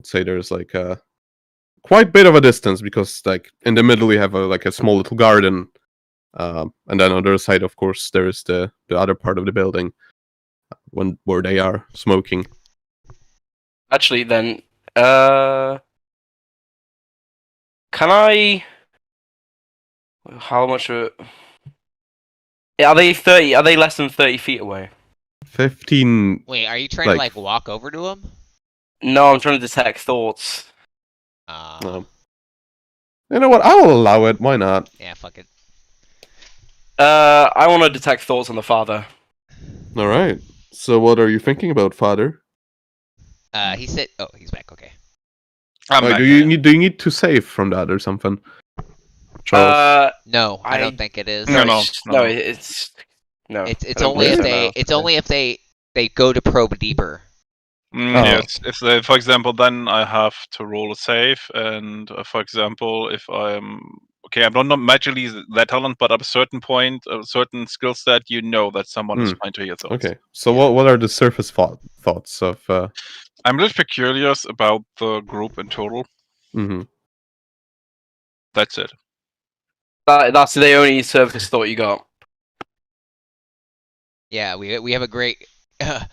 Say there's like a quite bit of a distance because like in the middle you have a small little garden, and then on the other side, of course, there is the other part of the building where they are smoking. Actually, then, can I... How much are... Are they 30? Are they less than 30 feet away? 15. Wait, are you trying to like walk over to him? No, I'm trying to detect thoughts. You know what? I will allow it. Why not? Yeah, fuck it. I want to detect thoughts on the father. All right. So what are you thinking about, Father? He said. Oh, he's back. Okay. Do you need to save from that or something? Charles? No, I don't think it is. No, It's It's only if they go to probe deeper. Yes, if they, for example, then I have to roll a save, and for example, if I'm not magically that talent, but at a certain point, a certain skill set, that someone is trying to hear thoughts. Okay, so what are the surface thoughts of? I'm a little bit curious about the group in total. Mm-hmm. That's it. That's the only surface thought you got. Yeah, we have a great, I'm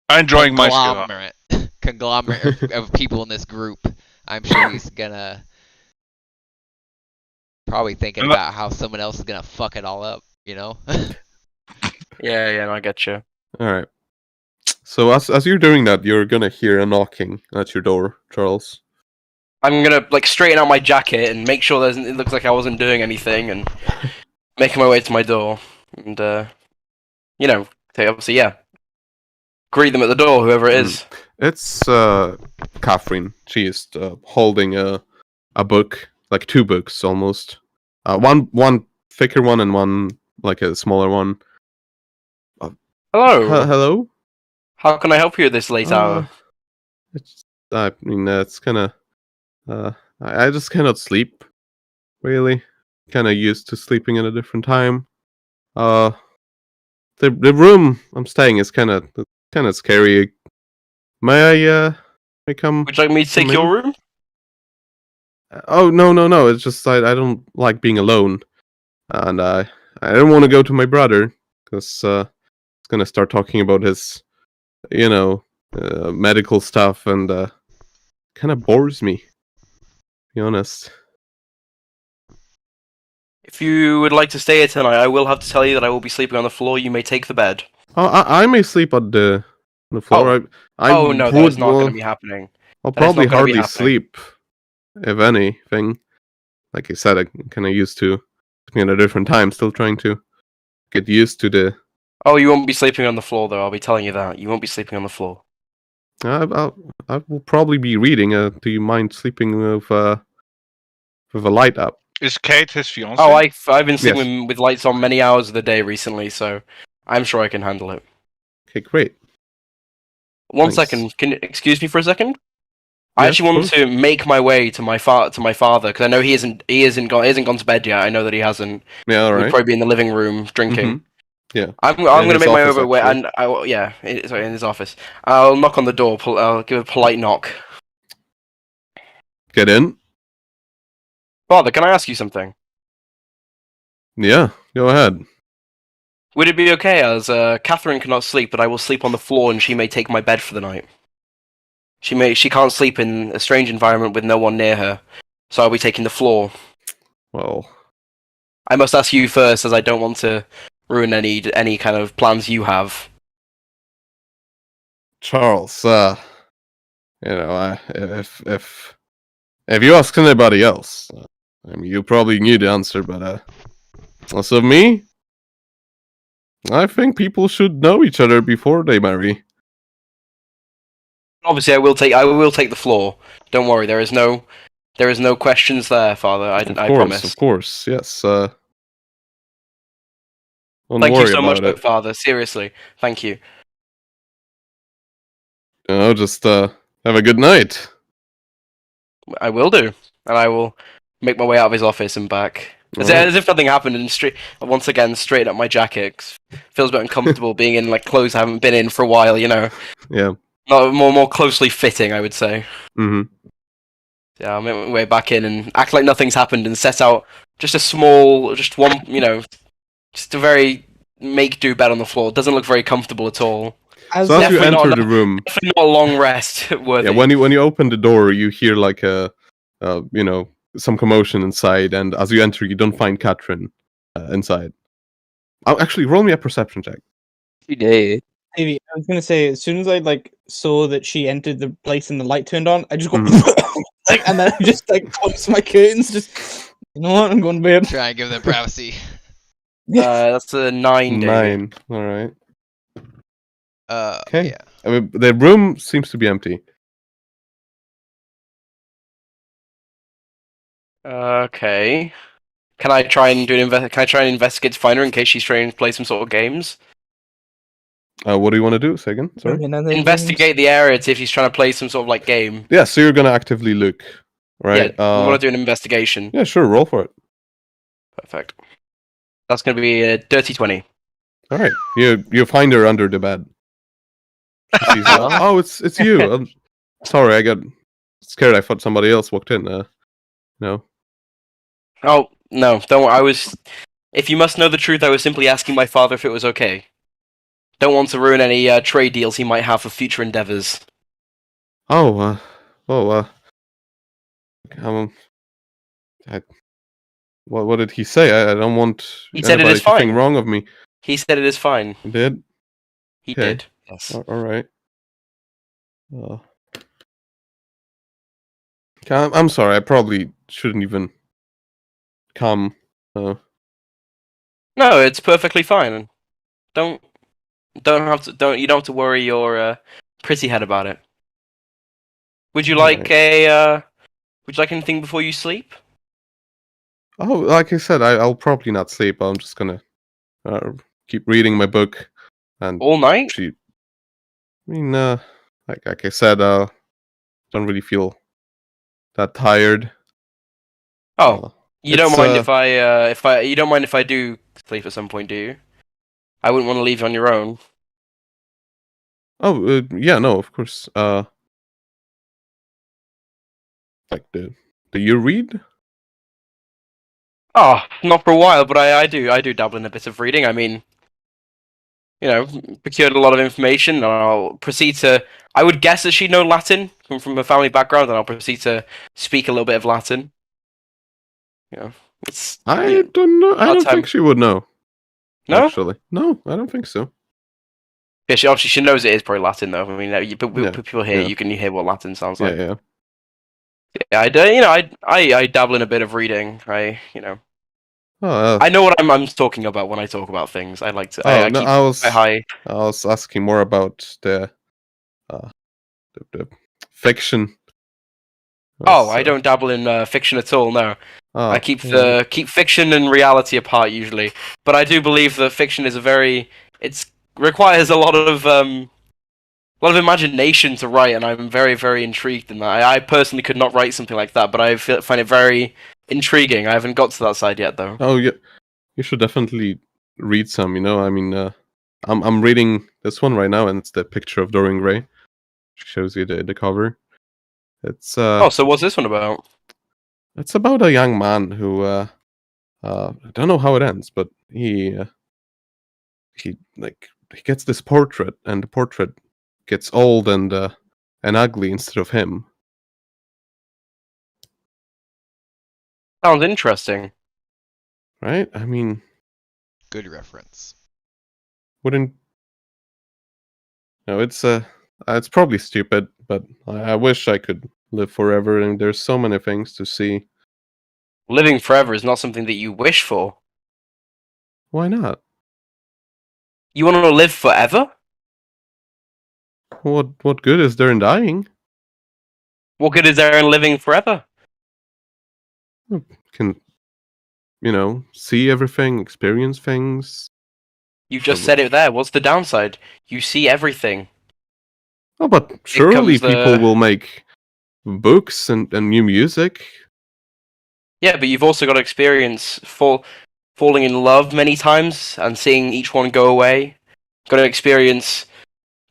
enjoying my conglomerate of people in this group. I'm sure he's gonna probably thinking about how someone else is gonna fuck it all up. Yeah, no, I get you. All right. So as you're doing that, you're gonna hear a knocking at your door, Charles. I'm gonna straighten out my jacket and make sure it looks like I wasn't doing anything, and making my way to my door, and obviously, greet them at the door, whoever it is. It's Catherine. She is holding a book, like two books almost. One thicker one and one like a smaller one. Hello. Hello. How can I help you at this late hour? It's kind of. I just cannot sleep. Really, kind of used to sleeping at a different time. The room I'm staying is kind of scary. May I come? Would you like me to take in? your room? Oh no! It's just I don't like being alone, and I don't want to go to my brother because he's gonna start talking about his, medical stuff, and kind of bores me. To be honest. If you would like to stay here tonight, I will have to tell you that I will be sleeping on the floor. You may take the bed. Oh, I may sleep on the floor. Oh no, that's not going to be happening. I'll probably hardly sleep, if anything. Like I said, I'm kind of used to sleeping at a different time. Still trying to get used to the. Oh, you won't be sleeping on the floor, though. I'll be telling you that. You won't be sleeping on the floor. I will probably be reading. Do you mind sleeping with a light up? Is Kate his fiancée? Oh, I've been sleeping with lights on many hours of the day recently, so I'm sure I can handle it. Okay, great. One second. Can you excuse me for a second? I actually want to make my way to my father because I know he hasn't gone to bed yet. I know that he hasn't. Yeah, all right. He'll probably be in the living room drinking. Yeah. I'm In gonna his make my office, way, actually. and sorry, in his office. I'll knock on the door. I'll give a polite knock. Get in. Father, can I ask you something? Yeah, go ahead. Would it be okay, as Catherine cannot sleep, but I will sleep on the floor, and she may take my bed for the night. She can't sleep in a strange environment with no one near her, so I'll be taking the floor. Well, I must ask you first, as I don't want to ruin any kind of plans you have. Charles, if you ask anybody else, I mean, you probably knew the answer, but as of me, I think people should know each other before they marry. Obviously, I will take the floor. Don't worry, there is no questions there, Father. I promise. Of course, yes. Don't Thank you worry so much, about it. Father. Seriously, thank you. Just have a good night. I will do, and I will make my way out of his office and back. As if nothing happened, and once again straighten up my jacket. 'Cause feels a bit uncomfortable being in like clothes I haven't been in for a while. You know, Yeah. not more closely fitting, I would say. Mm-hmm. Yeah, I'll make my way back in and act like nothing's happened and set out just one, just a very make-do bed on the floor. It doesn't look very comfortable at all. As So as you Definitely not enter the room, Definitely not a long rest worthy. yeah, when you open the door, you hear like some commotion inside, and as you enter, you don't find Catherine inside. Oh, actually, roll me a perception check. She did. Maybe I was gonna say, as soon as I saw that she entered the place and the light turned on, I just go and then I just close my curtains. Just you know what, I'm going to bed. Try and give them privacy. That's a 9. David. 9. All right. Okay. Yeah. I mean, the room seems to be empty. Okay. Can I try and investigate to find her in case she's trying to play some sort of games? What do you want to do? Say again. Sorry. Investigate the area to see if she's trying to play some sort of game. Yeah. So you're gonna actively look, right? Yeah, I want to do an investigation. Yeah. Sure. Roll for it. Perfect. That's going to be a dirty 20. All right. You find her under the bed. She's oh, it's you. Sorry, I got scared. I thought somebody else walked in. No. Oh, no, don't worry. If you must know the truth, I was simply asking my father if it was okay. Don't want to ruin any trade deals he might have for future endeavors. Oh. What did he say? I don't want He said it anybody is to think fine. wrong of me. He said it is fine. He did. He Okay. did. Yes. All right. I'm sorry. I probably shouldn't even come. No, it's perfectly fine. You don't have to worry your pretty head about it. Would you like would you like anything before you sleep? Oh, like I said, I'll probably not sleep. I'm just gonna keep reading my book and All night? I mean, like I said, don't really feel that tired. Oh, you don't it's, mind you don't mind if I do sleep at some point, do you? I wouldn't want to leave you on your own. Oh, yeah, no, of course. Like do you read? Oh, not for a while, but I do dabble in a bit of reading. I mean, procured a lot of information, and I'll proceed to. I would guess that she'd know Latin from a family background, and I'll proceed to speak a little bit of Latin. It's. I don't know. I don't think she would know. No, actually, no, I don't think so. yeah, she knows it is probably Latin though. I mean, people here, you can hear what Latin sounds like. Yeah. Yeah, I do. I dabble in a bit of reading. I know what I'm talking about when I talk about things. I like to. I was asking more about the fiction. I don't dabble in fiction at all. No, I keep fiction and reality apart usually. But I do believe that fiction is requires a lot of imagination to write, and I'm very, very intrigued in that. I personally could not write something like that, but I find it very intriguing. I haven't got to that side yet, though. Oh, yeah. You should definitely read some. I mean, I'm reading this one right now, and it's the picture of Dorian Gray. Shows you the cover. It's Oh, so what's this one about? it's about a young man who I don't know how it ends, but he gets this portrait, and the portrait gets old and ugly instead of him. Sounds interesting. Right? I mean, Good reference. wouldn't no? It's probably stupid, but I wish I could live forever. And there's so many things to see. Living forever is not something that you wish for. Why not? You want to live forever? What good is there in dying? What good is there in living forever? Can see everything, experience things. You just said it there. What's the downside? You see everything. Oh, but surely comes people the- will make books and new music. Yeah, but you've also got to experience falling in love many times and seeing each one go away. Got to experience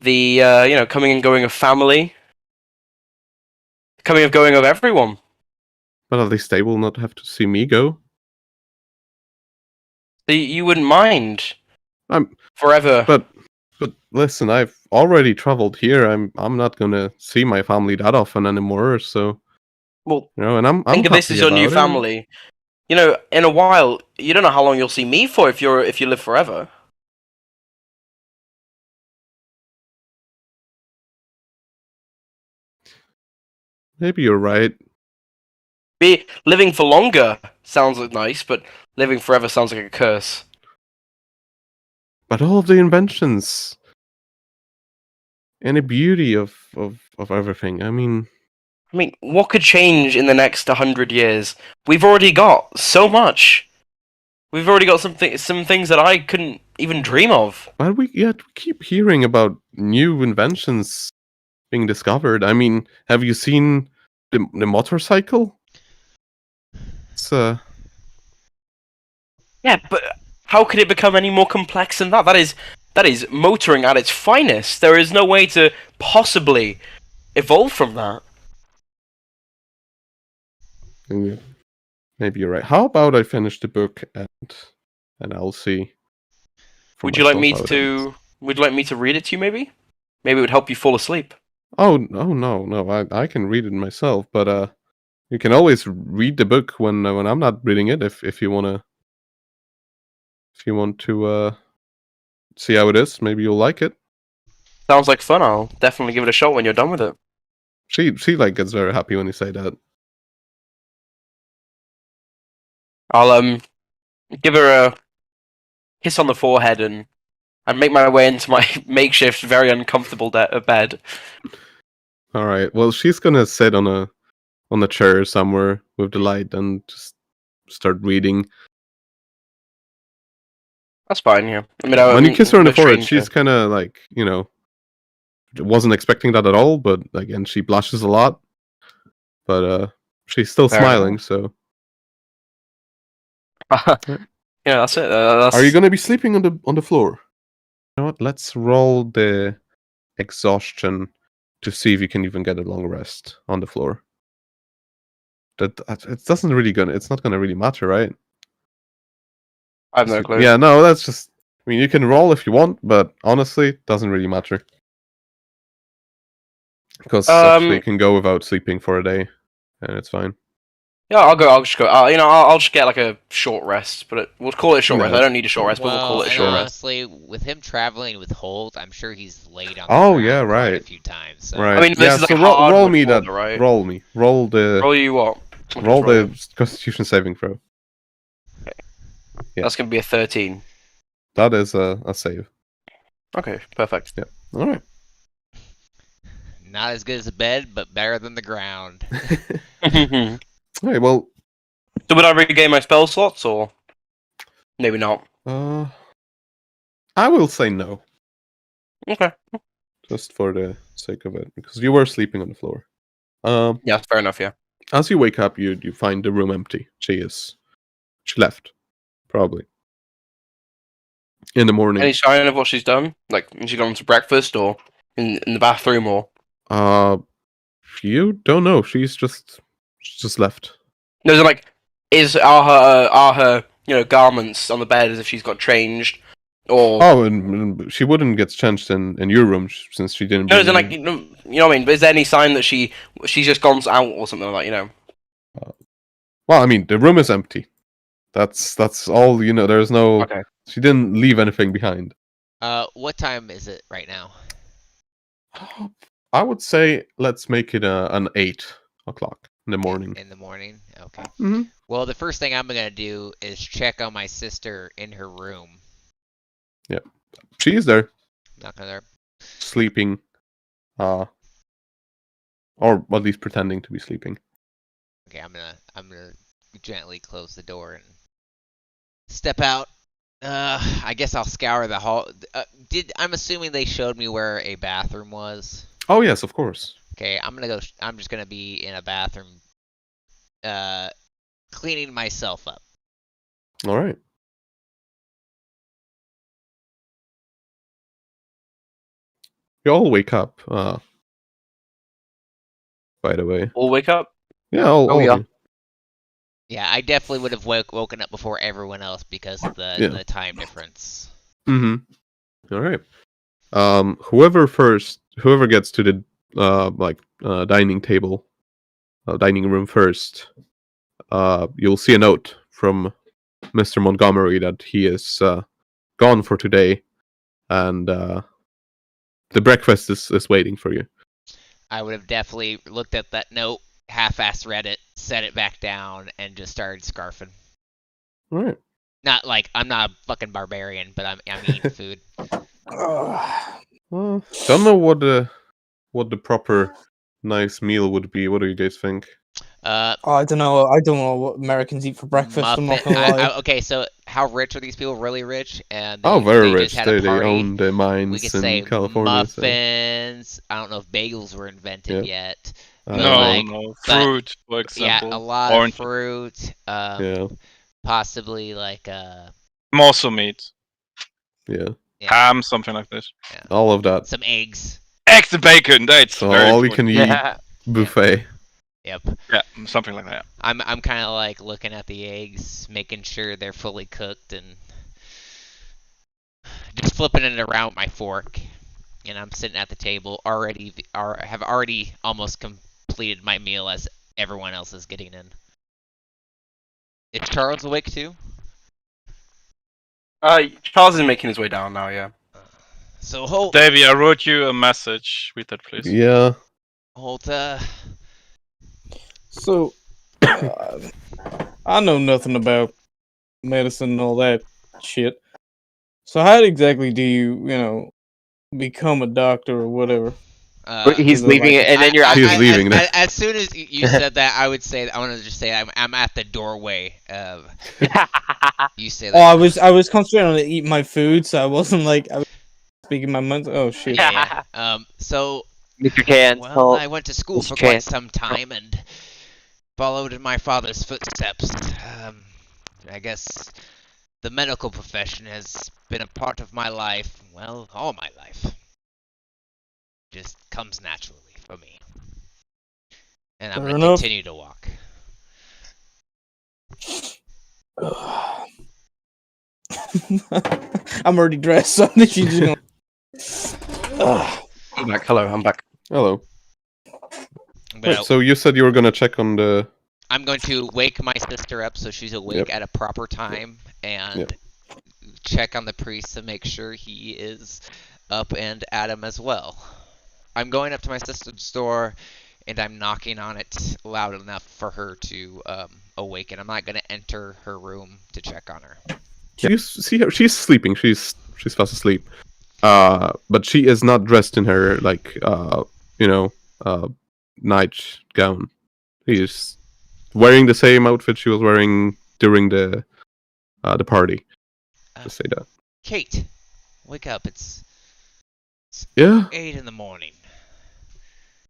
the coming and going of family, coming and going of everyone. But at least they will not have to see me go. So you wouldn't mind I'm forever. but listen, I've already traveled here. I'm not gonna see my family that often anymore. So Well, and I'm think of this happy as your new about it. family. In a while, you don't know how long you'll see me for if you live forever. Maybe you're right. Living for longer sounds like nice, but living forever sounds like a curse. But all of the inventions and the beauty of everything. I mean, What could change in the next 100 years? We've already got so much. We've already got some things that I couldn't even dream of. but we keep hearing about new inventions being discovered. I mean, have you seen the motorcycle? It's Yeah, but how could it become any more complex than that? That is motoring at its finest. There is no way to possibly evolve from that. maybe you're right. How about I finish the book and I'll see. for Would you like myself me how it ends. to? Would you like me to read it to you? Maybe it would help you fall asleep. Oh no! I can read it myself, but you can always read the book when I'm not reading it. If you want to see how it is, maybe you'll like it. Sounds like fun. I'll definitely give it a shot when you're done with it. She gets very happy when you say that. I'll give her a kiss on the forehead and make my way into my makeshift, very uncomfortable bed. All right. Well, she's gonna sit on a chair somewhere with the light and just start reading. That's fine. Yeah. When you kiss her on the no forehead, stranger. she's kind of like wasn't expecting that at all. But again, she blushes a lot. But she's still Fair smiling. enough. So, Yeah, that's it. are you gonna be sleeping on the floor? You know what? Let's roll the exhaustion to see if you can even get a long rest on the floor. It doesn't really it's not gonna really matter, right? I have no clue. Yeah, no, that's just. I mean, you can roll if you want, but honestly, it doesn't really matter. Because actually, you can go without sleeping for a day, and it's fine. Yeah, I'll go. I'll just go. I'll just get like a short rest, but we'll call it a short No. rest. I don't need a short rest, but we'll Well, call it a and short rest. honestly, with him traveling with Holt, I'm sure he's laid on the Oh, ground yeah, quite right. a few times. So. Right. I mean, this yeah, is like so hard roll with me that. water, right? Roll me. Roll the. Roll you what? Roll Roll the Constitution saving throw. Yeah. That's gonna be a 13. That is a save. Okay, perfect. All right. Not as good as a bed, but better than the ground. So All right. Well, would I regain my spell slots, or maybe not? I will say no, Okay. just for the sake of it, because you were sleeping on the floor. Yeah, fair enough. Yeah. As you wake up, you find the room empty. She left, probably. In the morning. Any sign of what she's done? Like, has she gone to breakfast or in the bathroom or? You don't know. She's just left. No, so, like, are her garments on the bed as if she's got changed, or Oh, and she wouldn't get changed in your room since she didn't. no? So, like, you know what I mean? But is there any sign that she's just gone out or something like that? Well, I mean, the room is empty. That's all. There's no. Okay. She didn't leave anything behind. What time is it right now? I would say let's make it an 8 o'clock in the morning. In the morning? Okay. Mm-hmm. Well, the first thing I'm gonna do is check on my sister in her room. Yeah, she's there, Not gonna. sleeping, or at least pretending to be sleeping. Okay, I'm gonna gently close the door and step out. I guess I'll scour the hall. I'm assuming they showed me where a bathroom was. Oh yes, of course. Okay, I'm just gonna be in a bathroom, cleaning myself up. All right. You all wake up. By the way. All wake up. Yeah. All of yeah. you. Yeah, I definitely would have woken up before everyone else because of the time difference. Mm-hmm. All right. Whoever gets to the dining room first, you'll see a note from Mr. Montgomery that he is gone for today, and the breakfast is waiting for you. I would have definitely looked at that note, half-assed read it, set it back down, and just started scarfing. All right. Not like I'm not a fucking barbarian, but I'm eating food. Well, don't know what the proper nice meal would be. What do you guys think? I don't know. I don't know what Americans eat for breakfast. I'm not gonna lie. Okay, so how rich are these people? Really rich? And Very they rich. Just had a They party. own the We mines could in say California. So. muffins. I don't know if bagels were invented yet. No, fruit, for Yeah, example. a lot Orange. of fruit. Yeah. Possibly like Morsel meat. Yeah. Ham, something like this. yeah, All of that. some eggs. Eggs and bacon. That's So very all you important. can eat Yeah. buffet. Yep. Yeah, something like that. I'm kind of like looking at the eggs, making sure they're fully cooked, and just flipping it around with my fork. And I'm sitting at the table, have already almost completed my meal as everyone else is getting in. Is Charles awake too? Charles is making his way down now. Yeah. So hold, Davey, I wrote you a message. Read that, please. Yeah. hold. So, I know nothing about medicine and all that shit. So how exactly do you become a doctor or whatever? He's Is it leaving like- it, and then you're He's leaving now. As soon as you said that, I want to just say I'm at the doorway. You say that. Oh, I was concentrating on eating my food, so I wasn't I was speaking my mind. Oh shit. Yeah. So. Mr. Can. Well, I went to school Mr. for quite Chan. some time and followed in my father's footsteps. I guess the medical profession has been a part of my life, well, all my life. Just comes naturally for me. And I'm Fair going to enough. continue to walk. I'm already dressed, so she's just gonna. I'm back. Hello. I'm back. Hello. I'm Right, gonna, so you said you were gonna check on the. I'm going to wake my sister up so she's awake Yep. at a proper time and Yep. check on the priest to make sure he is up and at him as well. I'm going up to my sister's door and I'm knocking on it loud enough for her to awaken. I'm not going to enter her room to check on her. You see her? She's sleeping. She's fast asleep. But she is not dressed in her nightgown. She's wearing the same outfit she was wearing during the party. Just say that. Kate, wake up. It's Yeah. 8 in the morning.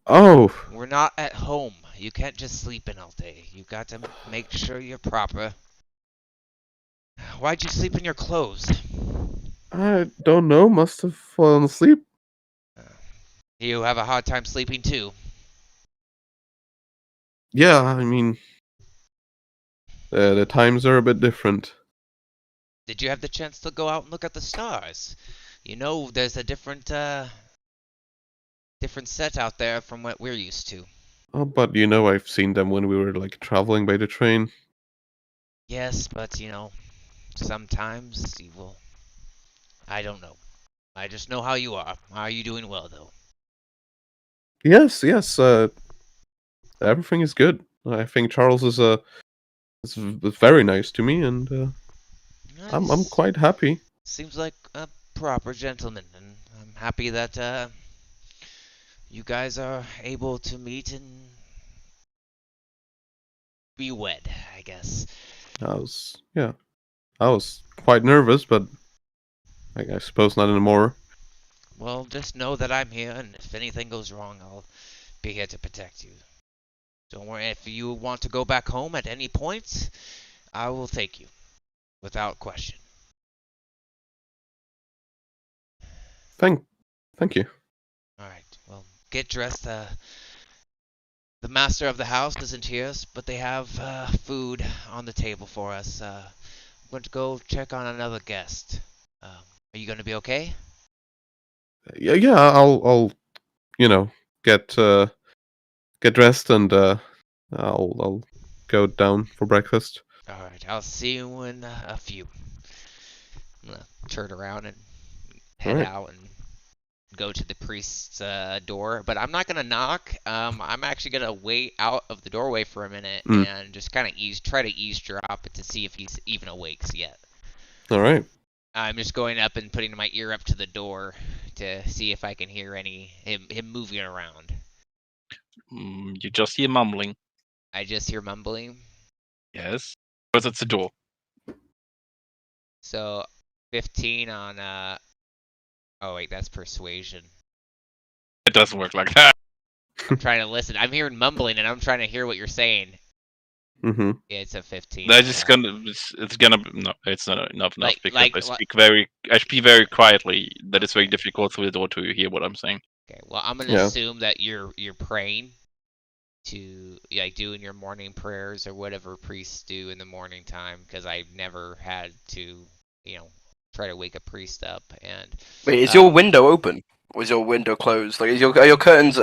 Oh. We're not at home. You can't just sleep in all day. You got to make sure you're proper. Why'd you sleep in your clothes? I don't know. Must have fallen asleep. You have a hard time sleeping too. Yeah, I mean, the times are a bit different. Did you have the chance to go out and look at the stars? You know, there's a different set out there from what we're used to. Oh, but I've seen them when we were like traveling by the train. Yes, but sometimes you will. I don't know. I just know how you are. Are you doing well though? Yes, yes. Everything is good. I think Charles is very nice to me, and I'm Nice. quite happy. Seems like a proper gentleman, and I'm happy that you guys are able to meet and be wed, I guess. I was quite nervous, but I suppose not anymore. Well, just know that I'm here, and if anything goes wrong, I'll be here to protect you. Don't worry, if you want to go back home at any point, I will take you, without question. Thank you. Alright, well, get dressed. The master of the house isn't here, but they have food on the table for us. I'm going to go check on another guest. Are you going to be okay? Yeah. I'll get dressed and I'll go down for breakfast. Alright, I'll see you in a few. I'm going to turn around and head Alright. out and go to the priest's door, but I'm not gonna knock. I'm actually gonna wait out of the doorway for a minute and just kind of try to eavesdrop to see if he's even awake yet. All right. I'm just going up and putting my ear up to the door to see if I can hear him moving around. You just hear mumbling. I just hear mumbling. Yes, because it's a door. So 15 on oh wait, that's persuasion. It doesn't work like that. I'm trying to listen. I'm hearing mumbling and I'm trying to hear what you're saying. Mm-hmm. Yeah, it's a 15. They're just gonna. It's gonna. No, it's not enough because Like- I speak very quietly. That it's very difficult for the door to hear what I'm saying. Okay, well, I'm gonna assume that you're praying to like doing your morning prayers or whatever priests do in the morning time, because I've never had to, try to wake a priest up. And Wait, is your window open? Or is your window closed? Like, are your curtains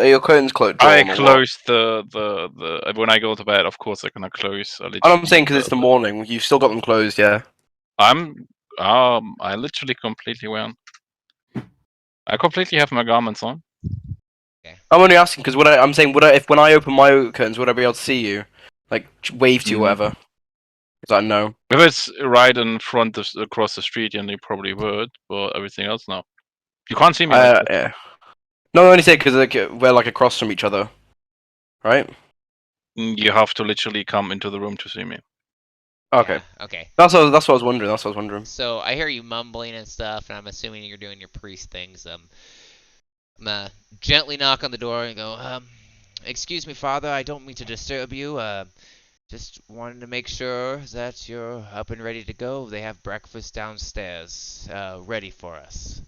closed? I drawn or what? close the when I go to bed. Of course, I'm gonna close. I'm saying because it's the morning. You've still got them closed, yeah. I literally completely wear. I completely have my garments on. I'm only asking because I'm saying when I open my curtains, would I be able to see you, like wave to you, or whatever? Because I know. If it's right in front across the street, then you probably would, but everything else, no. You can't see me. Yeah. No, I only say because we're like across from each other, right? You have to literally come into the room to see me. Okay. Yeah, okay. That's what I was wondering. So I hear you mumbling and stuff, and I'm assuming you're doing your priest things. I'm gonna gently knock on the door and go, excuse me, Father, I don't mean to disturb you. Just wanted to make sure that you're up and ready to go. They have breakfast downstairs, ready for us.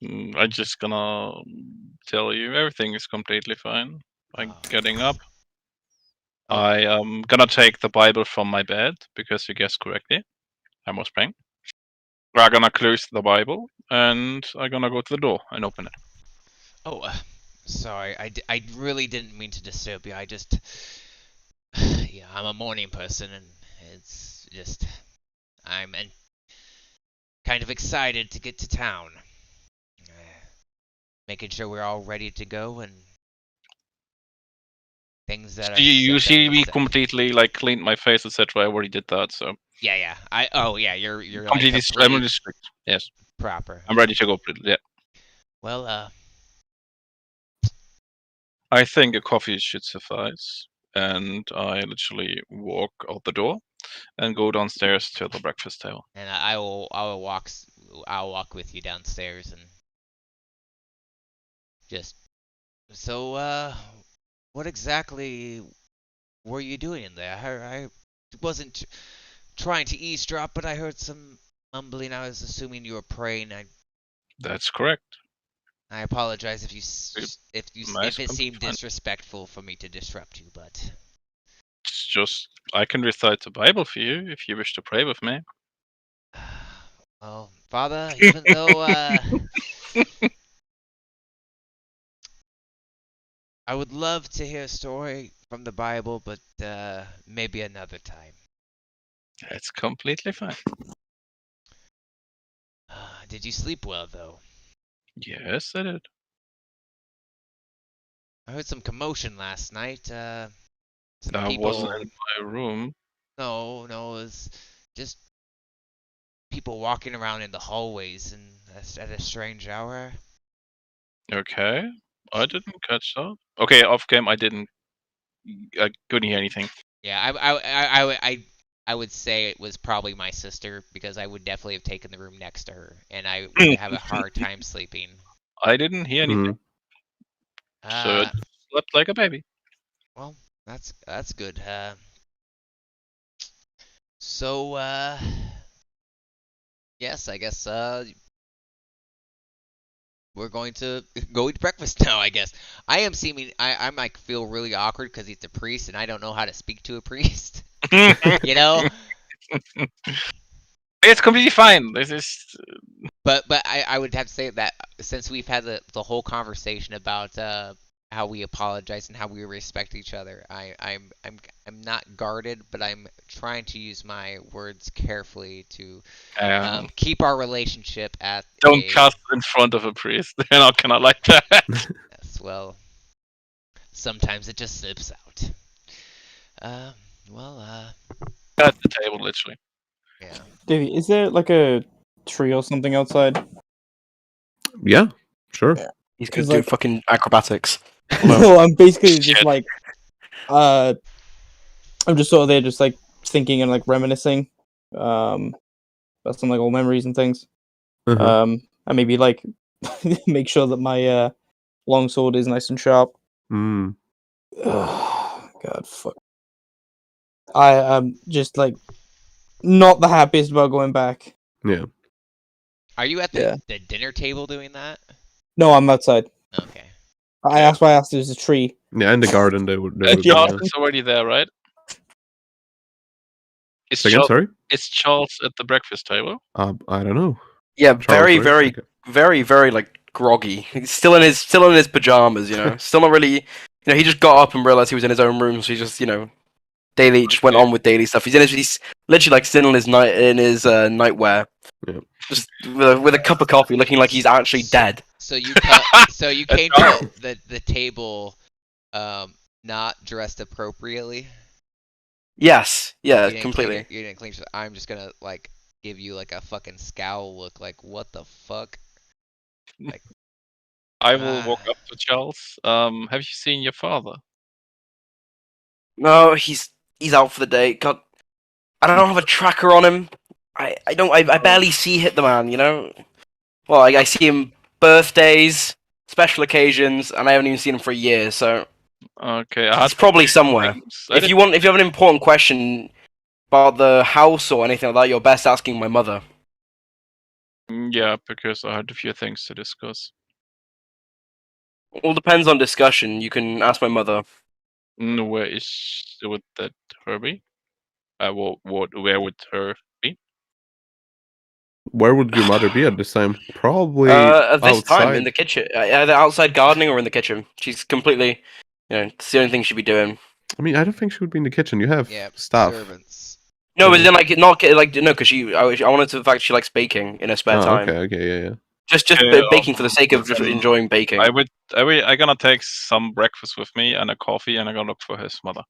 I'm just gonna tell you everything is completely fine. I'm getting up. I am gonna take the Bible from my bed because you guessed correctly. I was praying. We're gonna close the Bible and I'm gonna go to the door and open it. Oh, sorry. I really didn't mean to disturb you. I just, yeah, I'm a morning person, and it's just, I'm kind of excited to get to town. Making sure we're all ready to go and things that. You see me completely like cleaned my face, etc. I already did that, so. Yeah. You're completely like I'm really strict. Yes. proper. I'm ready to go. Yeah. Well, I think a coffee should suffice, and I literally walk out the door and go downstairs to the breakfast table. and I'll walk with you downstairs and just. So, what exactly were you doing in there? I wasn't trying to eavesdrop, but I heard some mumbling. I was assuming you were praying. That's correct. I apologize if Nice, it seemed fine. disrespectful for me to disrupt you, but It's just I can recite the Bible for you if you wish to pray with me. well, Father, even though I would love to hear a story from the Bible, but maybe another time. It's completely fine. Did you sleep well, though? Yes, I did. I heard some commotion last night. Some I people. wasn't in my room. No, it was just people walking around in the hallways and at a strange hour. Okay, I didn't catch that. Okay, off game, I couldn't hear anything. Yeah, I would say it was probably my sister because I would definitely have taken the room next to her, and I would have a hard time sleeping. I didn't hear anything, so I slept like a baby. Well, that's good. So yes, I guess we're going to go eat breakfast now. I guess I'm like feel really awkward because he's a priest and I don't know how to speak to a priest. You know. It's completely fine. This is But I would have to say that since we've had the whole conversation about how we apologize and how we respect each other, I'm not guarded, but I'm trying to use my words carefully to keep our relationship at don't cuss in front of a priest. They're not gonna like that. Yes, well, sometimes it just slips out. At the table, literally. Yeah. Davey, is there like a tree or something outside? Yeah, sure. Yeah. He's gonna It's do like- fucking acrobatics. No, I'm basically just Shit. like, I'm just sort of there, just like thinking and like reminiscing, about some like old memories and things. Uh-huh. And maybe like make sure that my longsword is nice and sharp. Mm. God, fuck. I am just like not the happiest about going back. Yeah. Are you at Yeah. the dinner table doing that? No, I'm outside. Okay. That's why I asked. There's a tree. Yeah, in the garden they would. They would Yeah. Charles is already there, right? Is Again, sorry. Is Charles at the breakfast table? I don't know. Yeah, Charles, very, right? very, Okay. very, very like groggy. He's still in his pajamas, you know. Still not really. You know, he just got up and realized he was in his own room, so he just, you know, just went on with daily stuff. He's literally like sitting in his nightwear, Yeah. just with a cup of coffee, looking like he's actually dead. So you came to the table, not dressed appropriately. Yes, yeah, You didn't completely. You didn't clean. I'm just gonna like give you like a fucking scowl look, like what the fuck. I will walk up to Charles. Have you seen your father? No, he's out for the day. God, I don't have a tracker on him. I barely see hit the man, you know. Well, I see him birthdays, special occasions, and I haven't even seen him for a year. So Okay, he's probably somewhere. If you have an important question about the house or anything like that, you're best asking my mother. Yeah, because I had a few things to discuss. All depends on discussion. You can ask my mother. Where would that her be? Where would her be? Where would your mother be at this time? Probably At this time outside. in the kitchen, either outside gardening or in the kitchen. She's completely, you know, it's the only thing she'd be doing. I mean, I don't think she would be in the kitchen. You have Yeah, staff. servants. No, but then like not like no, because I wanted to the fact she likes baking in her spare time. Okay, yeah. Just Yeah, baking for the sake of just enjoying baking. I'm gonna take some breakfast with me and a coffee, and I'm gonna look for his mother.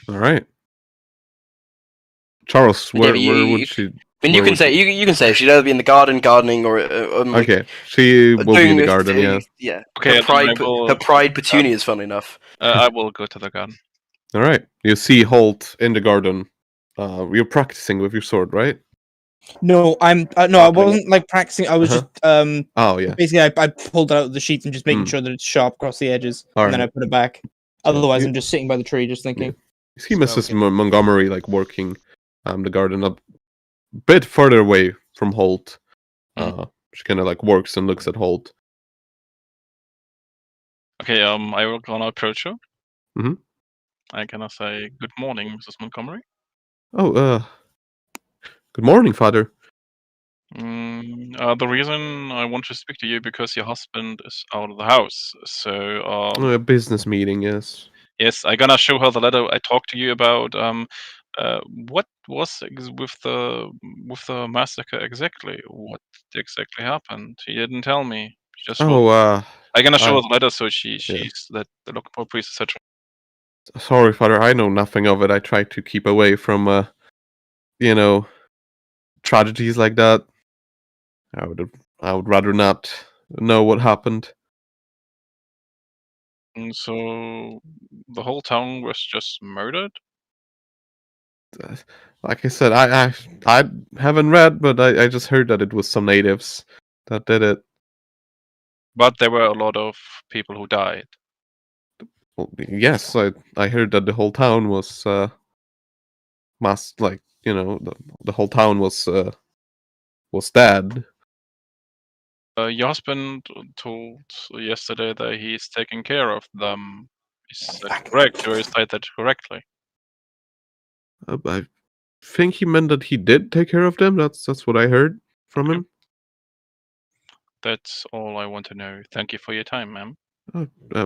All right. Charles, where would she? I mean, you can say she'd either be in the gardening, or like, Okay, she will be in the doing garden. Yeah. Yeah. Okay, Her pride petunias, funny enough. I will go to the garden. All right. You see Holt in the garden. You're practicing with your sword, right? No, I wasn't like practicing. I was just Oh yeah. basically I pulled it out of the sheath and just making sure that it's sharp across the edges, and then I put it back. Otherwise, I'm just sitting by the tree, just thinking. You see Mrs. Montgomery like working the garden a bit further away from Holt. Mhm. She kind of like works and looks at Holt. Okay, I will gonna approach her. Mhm. I gonna say, "Good morning, Mrs. Montgomery." Oh, good morning, Father. The reason I want to speak to you because your husband is out of the house. So, A business meeting, yes. yes, I gonna show her the letter I talked to you about. What was with the massacre exactly? What exactly happened? He didn't tell me. He just wrote. Oh, I gonna show I her the letter so yeah. she's that the local priest, etc. Sorry, Father. I know nothing of it. I try to keep away from, you know, tragedies like that. I would rather not know what happened. And so the whole town was just murdered. Uh, Like I said, I haven't read, but I just heard that it was some natives that did it. But there were a lot of people who died. Well, yes, I heard that the whole town was like the whole town was dead. Your husband told yesterday that he's taking care of them. Is that correct? Or is that correctly? I think he meant that he did take care of them. That's what I heard from Okay. him. That's all I want to know. Thank you for your time, ma'am.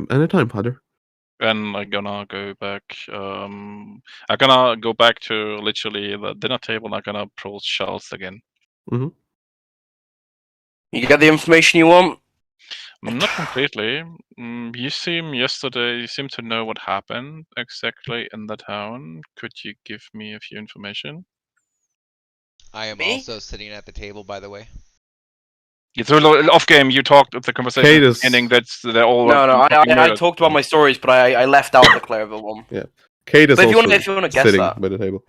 Anytime, Father. And I'm gonna go back. I'm gonna go back to literally the dinner table. And I'm gonna approach Charles again. Hmm. You get the information you want? Not completely. You seem to know what happened exactly in the town. Could you give me a few information? I am Me? also sitting at the table, by the way. It's a little off game. You talked at the conversation Kate at the is beginning that they're all No, no. fucking I murdered. talked about my stories, but I left out the Clerical one. Kate is But if you also wanna guess sitting that. by the table.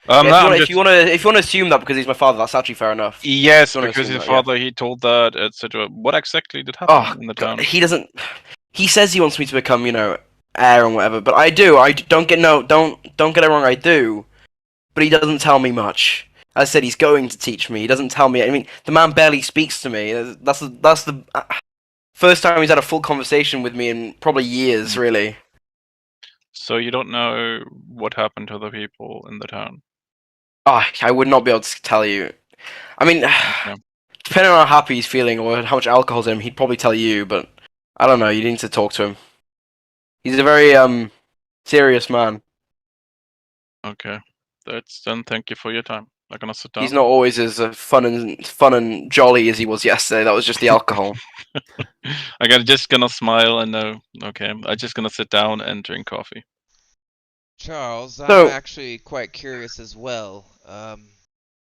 Yeah, No, I'm if just you wanna assume that because he's my father, that's actually fair enough. yes, You wanna because assume his that, yeah. father he told that etc. What exactly did Oh, happen in the God, town? he doesn't. He says he wants me to become, heir and whatever. But I do. Don't get it wrong. I do. But he doesn't tell me much. As I said, he's going to teach me. He doesn't tell me. I mean, the man barely speaks to me. That's the first time he's had a full conversation with me in probably years, really. So you don't know what happened to the people in the town. Oh, I would not be able to tell you. I mean, Okay. depending on how happy he's feeling or how much alcohol's in him, he'd probably tell you. But I don't know. You need to talk to him. He's a very serious man. Okay. That's then. Thank you for your time. I'm gonna sit down. He's not always as fun and jolly as he was yesterday. That was just the alcohol. Just gonna smile and know. Okay, I'm just gonna sit down and drink coffee. Charles, I'm So- actually quite curious as well.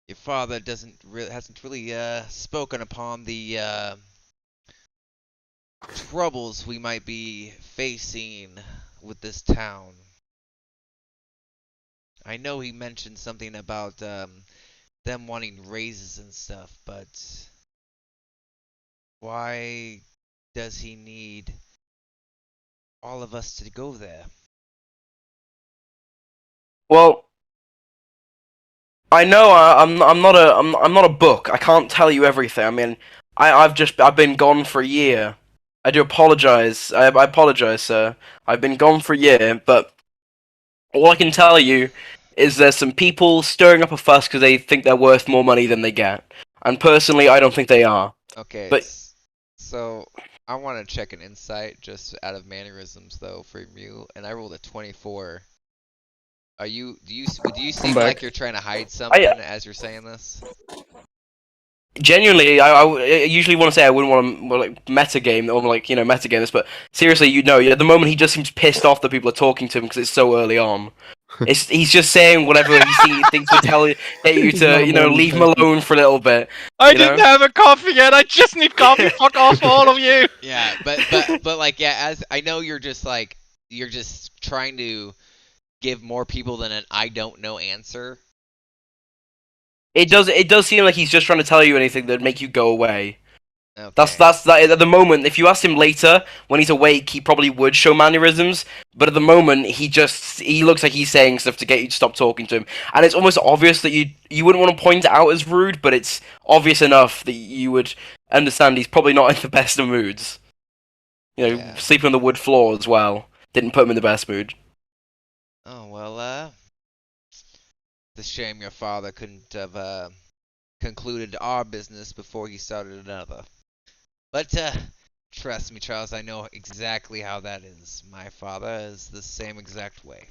Your father hasn't really spoken upon the troubles we might be facing with this town. I know he mentioned something about them wanting raises and stuff, but why does he need all of us to go there? Well, I know I'm not a book. I can't tell you everything. I mean, I've been gone for a year. I do apologize. I apologize, sir. I've been gone for a year, but all I can tell you is there's some people stirring up a fuss because they think they're worth more money than they get. And personally, I don't think they are. Okay, But- so I want to check an insight just out of mannerisms though from you, and I rolled a 24. Do you seem back. like you're trying to hide something as you're saying this? Genuinely, I usually want to say I wouldn't want to like metagame or metagame this, but seriously, at the moment he just seems pissed off that people are talking to him because it's so early on. He's just saying whatever he thinks would get you He's not a to morning leave him person. alone for a little bit. I You know? didn't have a coffee yet. I just need coffee. Fuck off, all of you. Yeah, but like as I know you're just trying to give more people than an I don't know answer. It does seem like he's just trying to tell you anything that'd make you go away. Okay. That's that. At the moment, if you ask him later when he's awake, he probably would show mannerisms. But at the moment, he looks like he's saying stuff to get you to stop talking to him, and it's almost obvious that you wouldn't want to point it out as rude, but it's obvious enough that you would understand he's probably not in the best of moods. You know, Yeah. sleeping on the wood floor as well didn't put him in the best mood. Oh, well, it's a shame your father couldn't have concluded our business before he started another. But, trust me, Charles, I know exactly how that is. My father is the same exact way.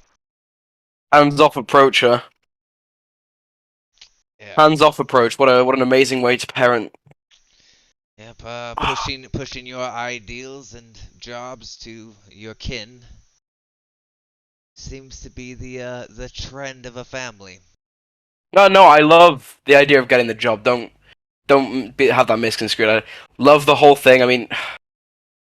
Hands off approach, her. Yeah. Hands off approach. What an amazing way to parent. Yep, pushing your ideals and jobs to your kin seems to be the trend of a family. No, I love the idea of getting the job. Have that misconstrued. I love the whole thing. I mean,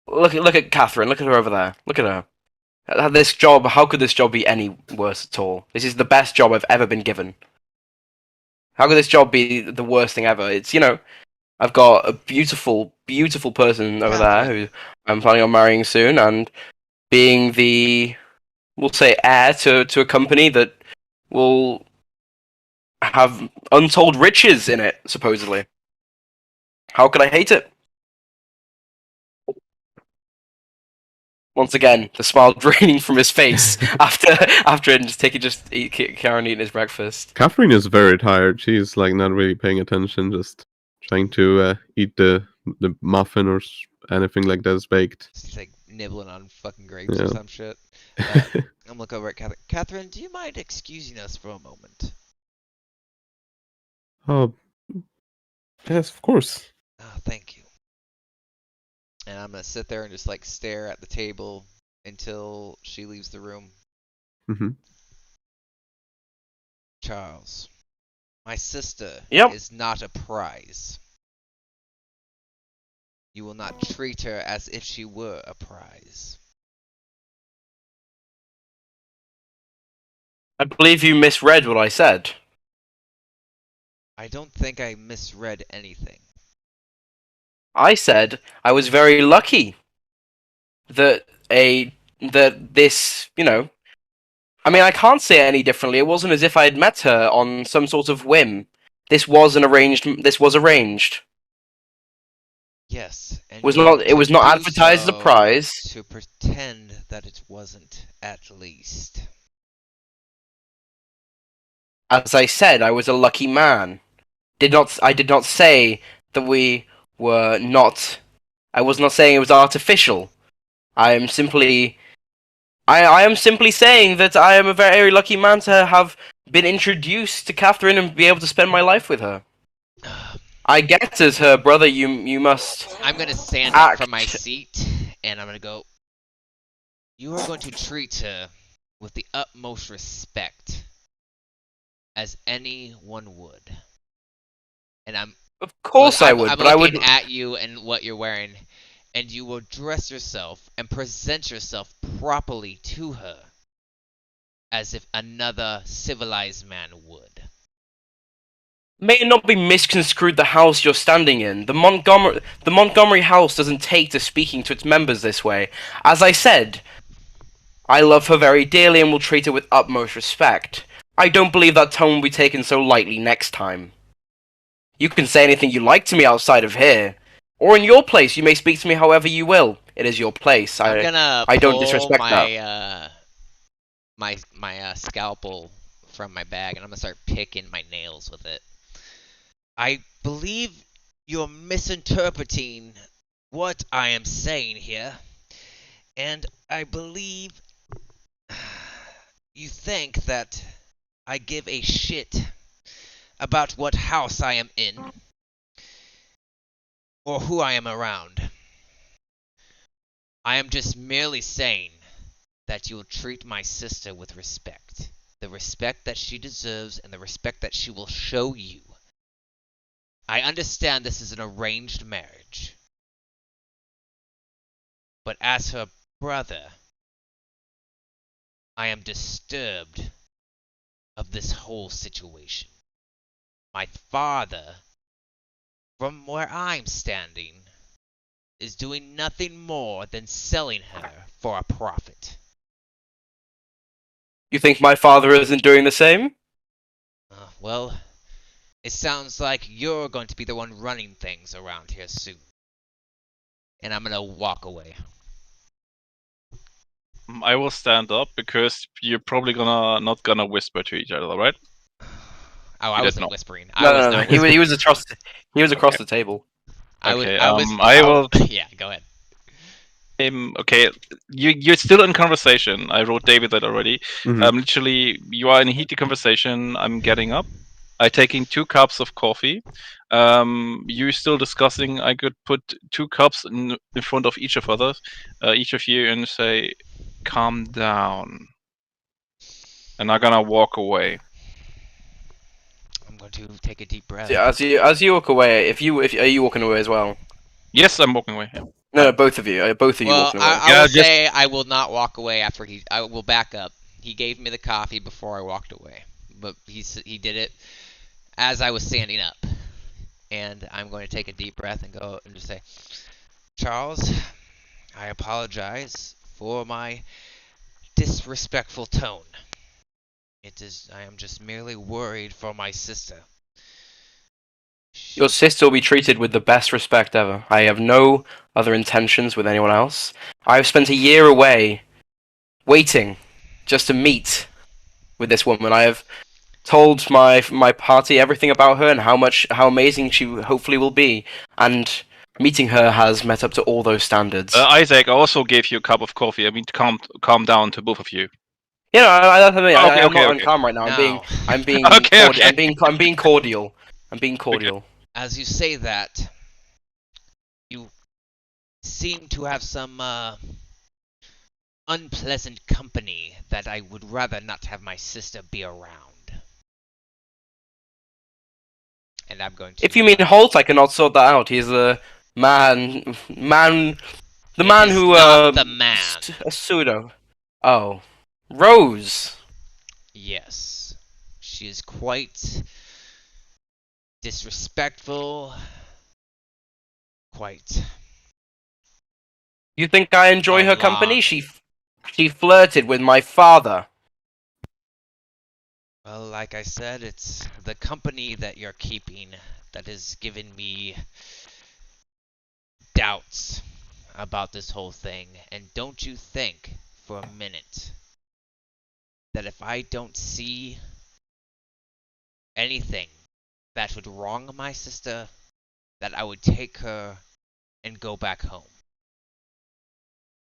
look at Catherine. Look at her over there. Look at her. This job. How could this job be any worse at all? This is the best job I've ever been given. How could this job be the worst thing ever? It's I've got a beautiful, beautiful person over there who I'm planning on marrying soon, and being we'll say, heir to a company that will have untold riches in it, supposedly. How could I hate it? Once again, the smile draining from his face after him Karen eating his breakfast. Catherine is very tired. She's like not really paying attention, just trying to eat the muffin or anything like that is baked. She's like nibbling on fucking grapes or Yeah. some shit. I'm looking over at Catherine. Catherine, do you mind excusing us for a moment? Oh, yes, of course. Oh, thank you. And I'm gonna sit there and just like stare at the table until she leaves the room. Hmm. Charles, my sister Yep. is not a prize. You will not treat her as if she were a prize. I believe you misread what I said. I don't think I misread anything. I said I was very lucky that this, I mean, I can't say it any differently. It wasn't as if I had met her on some sort of whim. This was arranged. Yes, and It was you not want it was to not do advertised as a so prize. to pretend that it wasn't, at least. As I said, I was a lucky man. I did not say that we were not. I was not saying it was artificial. I am simply saying that I am a very lucky man to have been introduced to Catherine and be able to spend my life with her. I get as her brother, you must. I'm gonna stand up from my Act. seat, and I'm gonna go. You are going to treat her with the utmost respect, as anyone would. And Of course I would, I'm but I looking would. at you and what you're wearing, and you will dress yourself and present yourself properly to her, as if another civilized man would. May it not be misconstrued the house you're standing in. The Montgomery house doesn't take to speaking to its members this way. As I said, I love her very dearly and will treat her with utmost respect. I don't believe that tone will be taken so lightly next time. You can say anything you like to me outside of here. Or in your place, you may speak to me however you will. It is your place. I'm gonna I don't pull disrespect that. my scalpel from my bag, and I'm gonna start picking my nails with it. I believe you're misinterpreting what I am saying here, and I believe you think that I give a shit about what house I am in or who I am around. I am just merely saying that you will treat my sister with respect. The respect that she deserves and the respect that she will show you. I understand this is an arranged marriage. But as her brother, I am disturbed of this whole situation. My father, from where I'm standing, is doing nothing more than selling her for a profit. You think my father isn't doing the same? Well, it sounds like you're going to be the one running things around here soon. And I'm gonna walk away. I will stand up because you're probably not gonna whisper to each other, right? Oh, I You wasn't didn't know. whispering. No. He was across. He was across the table. I Okay, was. I will. Yeah, go ahead. Okay, you're still in conversation. I wrote David that already. Mhm. Literally, you are in a heated conversation. I'm getting up. I taking 2 cups of coffee. You're still discussing. I could put 2 cups in front of each of you, and say, "Calm down." And I'm gonna walk away. I'm going to take a deep breath. So as you walk away, are you walking away as well? Yes, I'm walking away. Yeah. No, both of you. Both of you Well, walking away. I Yeah, will just- say I will not walk away after he. I will back up. He gave me the coffee before I walked away, but he did it as I was standing up. And I'm going to take a deep breath and go and just say, Charles, I apologize for my disrespectful tone. I am just merely worried for my sister. Your sister will be treated with the best respect ever. I have no other intentions with anyone else. I've spent a year away, waiting, just to meet with this woman. I have told my party everything about her and how amazing she hopefully will be, and meeting her has met up to all those standards. Isaac, I also gave you a cup of coffee. I mean, to calm down to both of you. You know, I'm not okay. uncalm right now. Now, I'm being Okay, cordial. okay. I'm being cordial. I'm being cordial. as you say that, you seem to have some unpleasant company that I would rather not have my sister be around. And I'm going to. If you mean Holt, I cannot sort that out. He's a man. The It man is who not the man. A pseudo. Oh, Rose. Yes, she is quite disrespectful. Quite. You think I enjoy her company? Alarming. She flirted with my father. Well, like I said, it's the company that you're keeping that has given me doubts about this whole thing. And don't you think for a minute that if I don't see anything that would wrong my sister, that I would take her and go back home?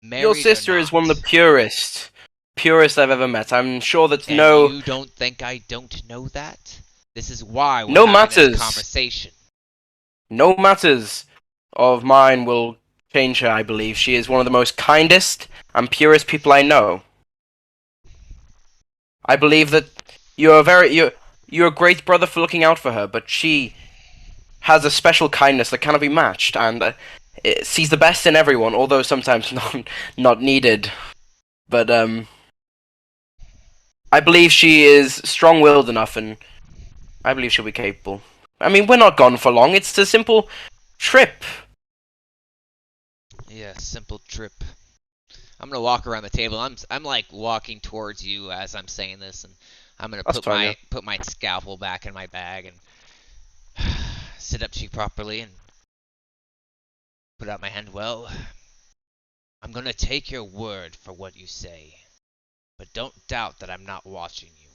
Your Married or sister is one of not. the purest I've ever met. I'm sure that And no. you don't think I don't know that? This is why we're No having matters. this conversation. No matters of mine will change her, I believe. She is one of the most kindest and purest people I know. I believe that you're a great brother for looking out for her, but she has a special kindness that cannot be matched, and sees the best in everyone, although sometimes not needed. But I believe she is strong-willed enough, and I believe she'll be capable. I mean, we're not gone for long. It's a simple trip. Yeah, simple trip. I'm gonna walk around the table. I'm like walking towards you as I'm saying this, and I'm gonna That's fine, yeah. put my scalpel back in my bag and sit up to you properly and put out my hand. Well, I'm gonna take your word for what you say, but don't doubt that I'm not watching you.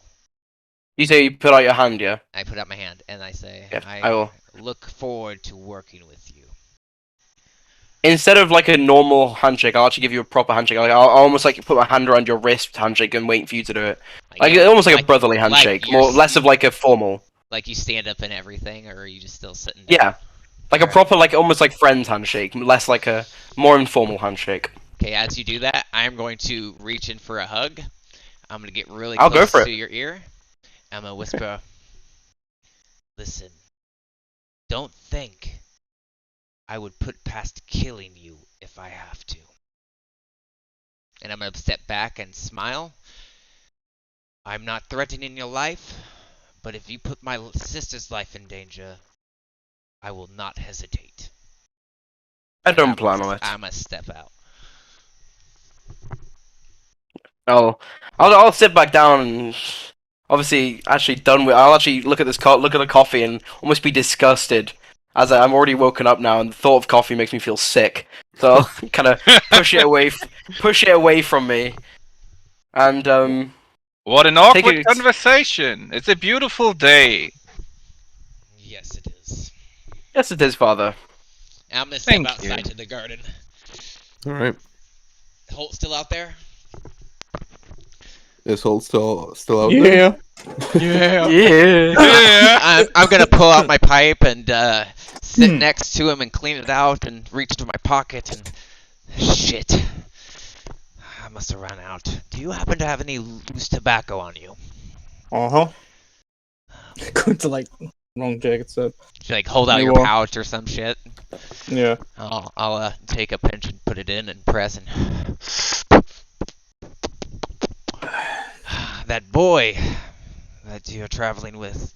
You say you put out your hand, yeah? I put out my hand and I say, Yeah, I will. look forward to working with you. Instead of like a normal handshake, I'll actually give you a proper handshake. I'll almost like put my hand around your wrist handshake and wait for you to do it. Like yeah, almost like a brotherly handshake, less of like a formal. Like you stand up and everything, or are you just still sitting down? Yeah, like a Alright. proper, like almost like friends handshake, less like a more informal handshake. Okay, as you do that, I'm going to reach in for a hug. I'm gonna get really I'll go close for to it. your ear. I'm gonna whisper, listen, don't think I would put past killing you if I have to. And I'm gonna step back and smile. I'm not threatening your life, but if you put my sister's life in danger, I will not hesitate. I don't plan on it. I'm gonna step out. I'll sit back down and obviously actually done with. I'll actually look at look at the coffee and almost be disgusted, as I'm already woken up now, and the thought of coffee makes me feel sick. So I'll kind of push it away from me, and What an Take awkward it- conversation! It's a beautiful day. Yes, it is. yes, it is, Father. I'm gonna step Thank outside you. to the garden. All right. Holt still out there? Is Holt still out there? Yeah. Yeah. Yeah. Yeah. I'm gonna pull out my pipe and sit next to him and clean it out and reach into my pocket and shit. I must have run out. Do you happen to have any loose tobacco on you? Uh-huh. Going to like wrong jacket so Should you, like hold out You your are. pouch or some shit? yeah. I'll take a pinch and put it in and press and that boy that you're traveling with.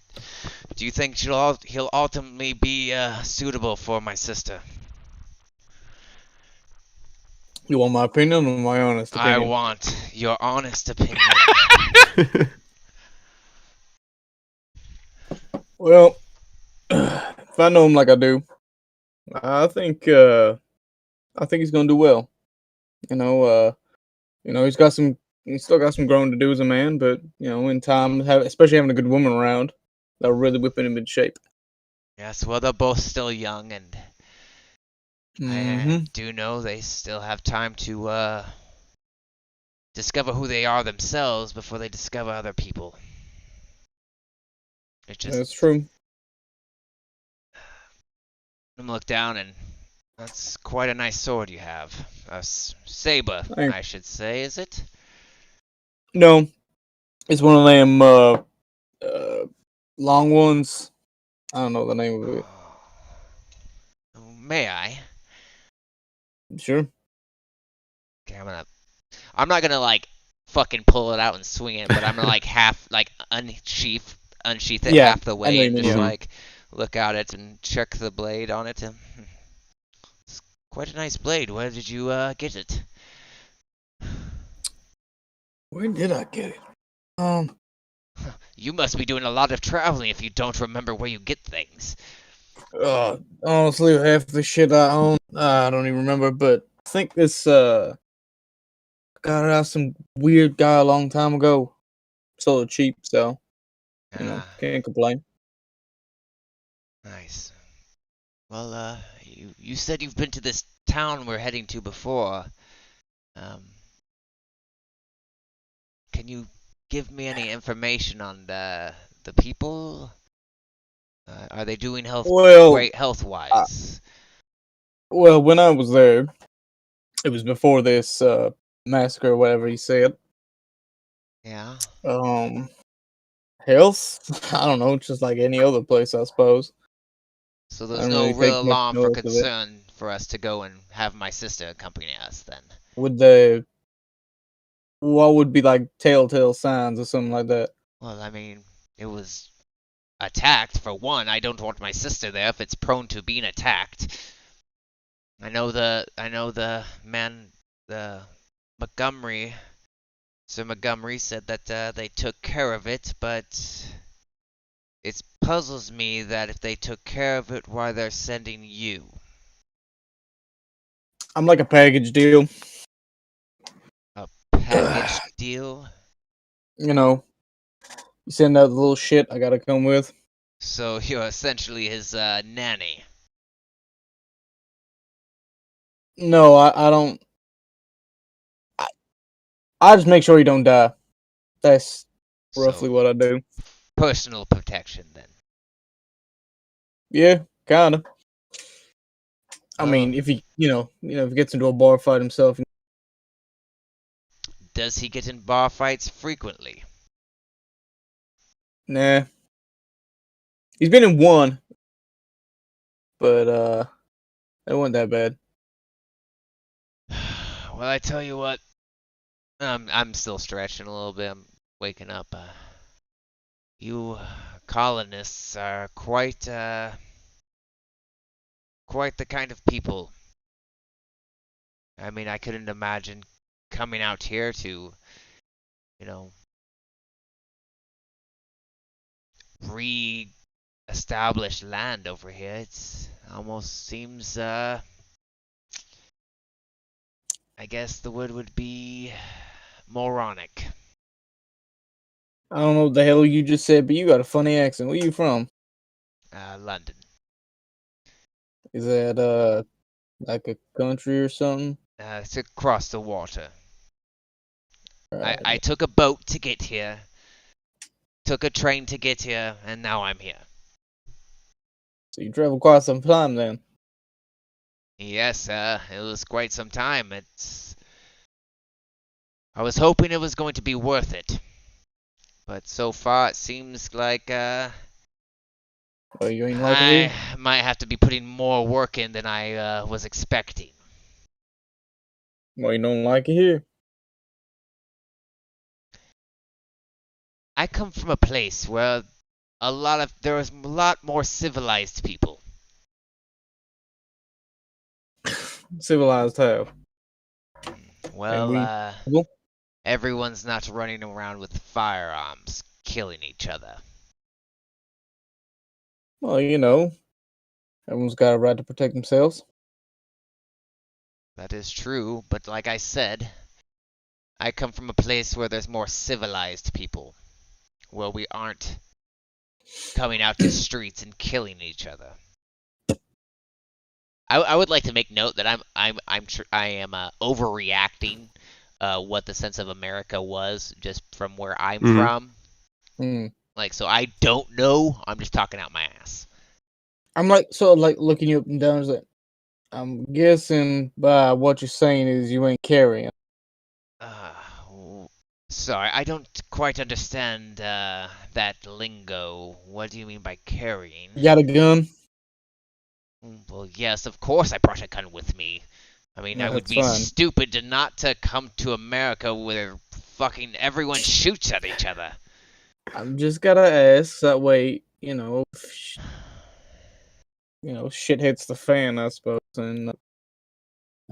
Do you think he'll ultimately be suitable for my sister? You want my opinion or my honest I opinion? want your honest opinion. Well, if I know him like I do, I think he's gonna do well. He's still got some growing to do as a man, but in time, especially having a good woman around, that'll really whip him in shape. Yes, well, they're both still young, and Mm-hmm. I do know they still have time to discover who they are themselves before they discover other people. It's just That's true. I'm gonna look down, and that's quite a nice sword you have. A saber, Thanks. I should say, is it? No, it's one of them long ones. I don't know the name of it. May I? Sure. Okay, I'm not gonna like fucking pull it out and swing it, but I'm gonna like half like unsheath it Yeah, half the I know way what and you just mean. like look at it and check the blade on it. And, it's quite a nice blade. Where did you get it? Where did I get it? You must be doing a lot of traveling if you don't remember where you get things. Honestly, half the shit I own, I don't even remember. But I think this got it out of some weird guy a long time ago. Sold it cheap, so Ah, can't complain. nice. Well, you said you've been to this town we're heading to before. Can you give me any information on the people? Are they doing Well, great health-wise? well, when I was there, it was before this massacre, or whatever he said. Yeah. Health? I don't know, just like any other place, I suppose. So I there's don't no really real take much alarm for notice of it. concern for us to go and have my sister accompany us then. What would be like telltale signs or something like that? Well, I mean, it was attacked for one. I don't want my sister there if it's prone to being attacked. I know the man, the Montgomery. Sir Montgomery said that they took care of it, but it puzzles me that if they took care of it, why they're sending you. I'm like a package deal. A package deal? You send out the little shit I gotta come with. So you're essentially his nanny. No, I don't. I just make sure you don't die. That's roughly So what I do. personal protection then. Yeah, kinda. I Oh. mean, if if he gets into a bar fight himself, Does he get in bar fights frequently? nah. He's been in one, but it wasn't that bad. Well, I tell you what, I'm still stretching a little bit. I'm waking up. You colonists are quite the kind of people I mean, I couldn't imagine coming out here to, you know, re-establish land over here. It's almost seems, I guess the word would be moronic. I don't know what the hell you just said, but you got a funny accent. Where you from? London. Is that like a country or something? It's across the water. I Right. took a boat to get here, took a train to get here, and now I'm here. So you traveled quite some time then. Yes, it was quite some time. I was hoping it was going to be worth it. But so far it seems like, Well, you ain't like it I here? might have to be putting more work in than I was expecting. Well, you don't like it here? I come from a place where there was a lot more civilized people. Civilized how? Well, we- everyone's not running around with firearms, killing each other. Well, you know, everyone's got a right to protect themselves. That is true, but like I said, I come from a place where there's more civilized people, where we aren't coming out to streets and killing each other. I would like to make note that I am overreacting what the sense of America was just from where I'm from. Hmm. Like, so I don't know. I'm just talking out my ass. I'm like sort of like looking you up and down. Like, I'm guessing by what you're saying is you ain't carrying. Sorry, I don't quite understand that lingo. What do you mean by carrying? You got a gun? Well, yes, of course I brought a gun with me. I mean, No, I would that's be fine. stupid to not to come to America where fucking everyone shoots at each other. I'm just gotta ask that way, shit hits the fan, I suppose, and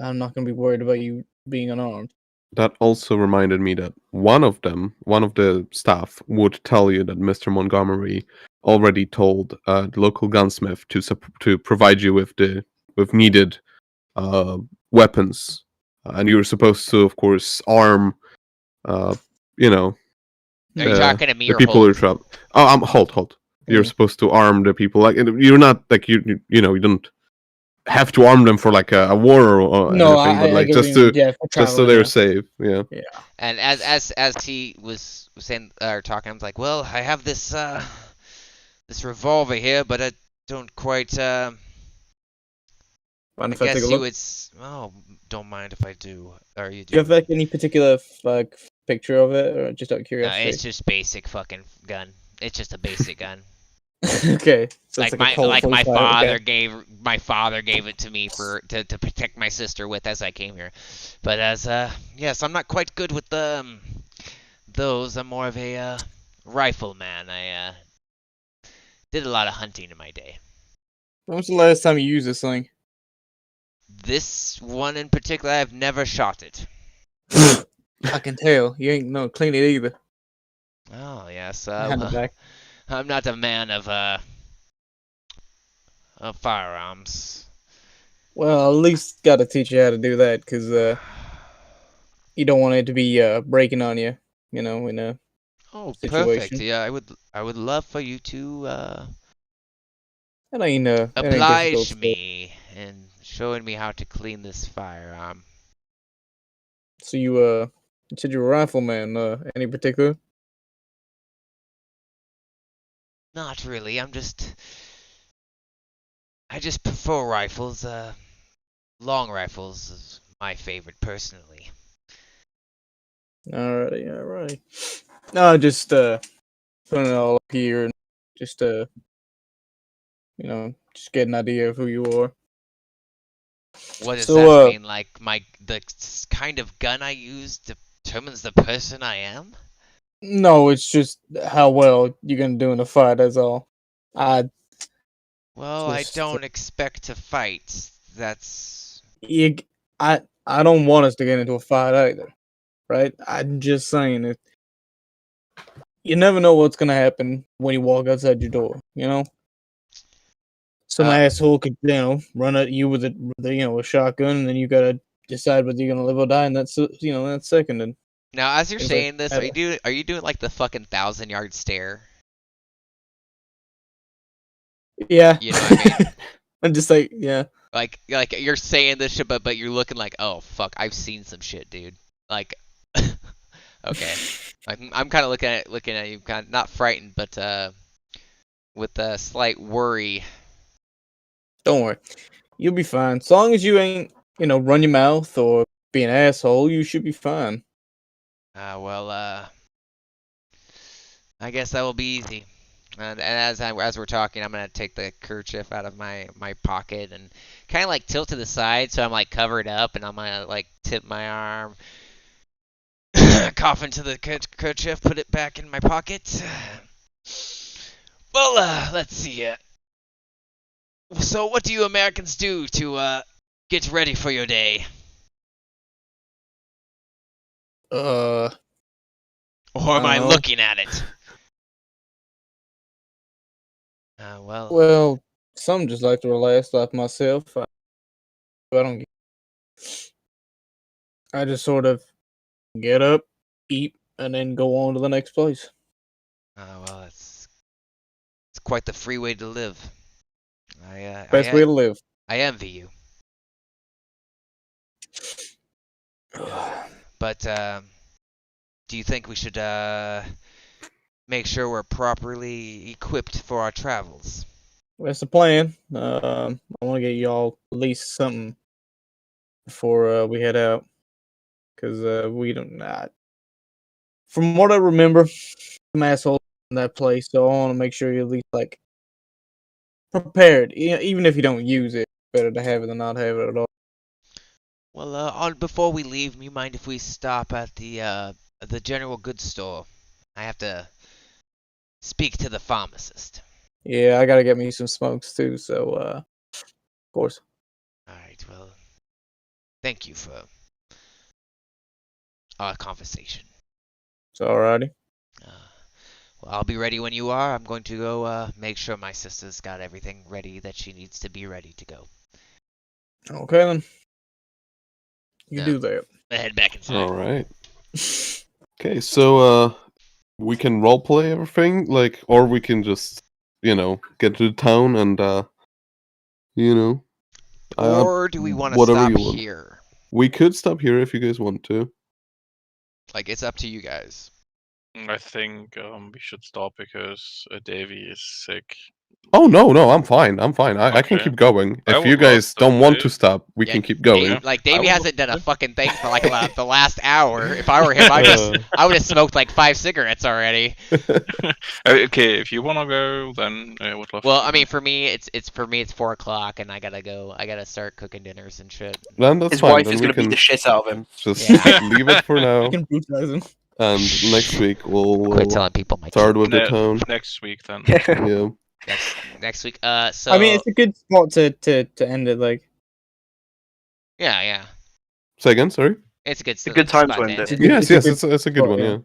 I'm not gonna be worried about you being unarmed. That also reminded me that one of the staff, would tell you that Mr. Montgomery already told the local gunsmith to provide you with needed weapons, and you were supposed to, of course, arm, you know, Are you talking to me the or people who Holt? travel. Oh, hold. You're Mm. supposed to arm the people. Like, you're not like you don't have to arm them for like a war or No, anything, but I like get what you mean. Yeah, for just so traveling, they're yeah. safe. Yeah. And as he was saying or talking, I was like, well, I have this this revolver here, but I don't quite Mind I if I take guess a you look? would. Don't mind if I do. Or you Do you have do? like any particular like picture of it, or just out of No, curiosity? it's just basic fucking gun. It's just a basic gun. Okay, so Like it's like a Colt my 45, father okay. gave it to me to protect my sister with as I came here. But as yes, I'm not quite good with those. I'm more of a rifleman. I did a lot of hunting in my day. When was the last time you used this thing? This one in particular, I've never shot it. I can tell. You ain't no clean it either. Oh yes, Behind the well, back. I'm not a man of firearms. Well, at least gotta teach you how to do that, cause you don't want it to be breaking on you, in a Oh, perfect. situation. Yeah, I would love for you to That ain't difficult oblige stuff. me in showing me how to clean this firearm. So you said you're a rifleman. Any particular? Not really. I just prefer rifles. Long rifles is my favorite personally. Alrighty. No, just putting it all up here and just just get an idea of who you are. What does So that mean? Like the kind of gun I use determines the person I am? no, it's just how well you're gonna do in a fight. That's all. I Well, I just don't expect to fight. That's you, I don't want us to get into a fight either, right? I'm just saying it. You never know what's gonna happen when you walk outside your door. You know, some asshole could run at you with a shotgun, and then you gotta decide whether you're gonna live or die, and that's that second. And Now, as you're things like saying this, that. are you doing like the fucking 1,000-yard stare? Yeah, You know what I mean? I'm just like, yeah. Like you're saying this shit, but you're looking like, oh fuck, I've seen some shit, dude. Like, okay, I'm kind of looking at you, kind of not frightened, but with a slight worry. Don't worry, you'll be fine. As long as you ain't, run your mouth or be an asshole, you should be fine. Well, I guess that will be easy. And as we're talking, I'm gonna take the kerchief out of my pocket and kind of like tilt to the side, so I'm like covered up, and I'm gonna like tip my arm, cough into the kerchief, put it back in my pocket. Well, let's see. So, what do you Americans do to get ready for your day? Or am I know. looking at it? Well, some just like to relax, like myself. I don't. I just sort of get up, eat, and then go on to the next place. Well, it's quite the free way to live. Best way to live. I envy you. But do you think we should make sure we're properly equipped for our travels? That's the plan. I want to get y'all at least something before we head out, because we don't. From what I remember, some asshole in that place, so I want to make sure you're at least like prepared. Even if you don't use it, better to have it than not have it at all. Well, before we leave, you mind if we stop at the general goods store? I have to speak to the pharmacist. Yeah, I gotta get me some smokes too. So, of course. All right. Well, thank you for our conversation. It's alrighty. Well, I'll be ready when you are. I'm going to go make sure my sister's got everything ready that she needs to be ready to go. Okay then. You do that. I head back inside. All right. Okay, so we can roleplay everything, or we can just, get to the town and, Or do we want to whatever stop you want. here? We could stop here if you guys want to. Like, it's up to you guys. I think we should stop because Davy is sick. Oh no, I'm fine. I can Okay. keep going. I If you would guys love to don't want play. to stop, we can keep going. Davey I hasn't would- done a fucking thing for like the last hour. If I were him, I would have smoked like 5 cigarettes already. Okay, if you wanna go, then I would love. Well, to. I mean, for me, it's 4:00, and I gotta go. I gotta start cooking dinners and shit. Then that's His fine. wife Then is we gonna beat can the shit out of him. just Yeah. leave it for now. You can brutalize him. And next week we'll Quit telling people my start with the Ne- town. next week then. Yeah. next week. So I mean, it's a good spot to end it. Like, yeah, Say again, sorry? it's a good. a good time spot to end it. end Yes, It's a it's a good one, yeah. yeah.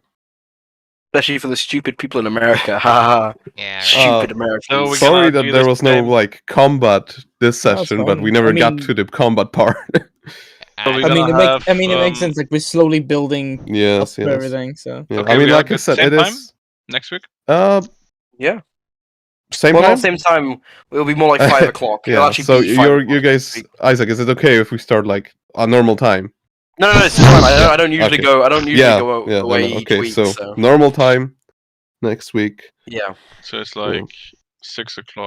Especially for the stupid people in America. Ha ha ha. Yeah. Right. Stupid Americans. so we can Sorry argue that there this was no time. combat this No, it's session, but fine. we never I got mean- to the combat part. So we I mean, gonna it have, makes sense. Like, we're slowly building up yes. everything. So, Yeah. Okay, I mean, we like have I the said, same it time? is next week. Yeah. same Well, time. not same time. It'll be more like 5 o'clock. It'll Yeah. actually So be 5 you o'clock guys, next week. Isaac, is it okay if we start like a normal time? No, it's fine. I don't usually Okay. go. I don't usually Yeah. go Yeah. away Then, each okay. week. So So normal time next week. yeah. So it's like 6 o'clock.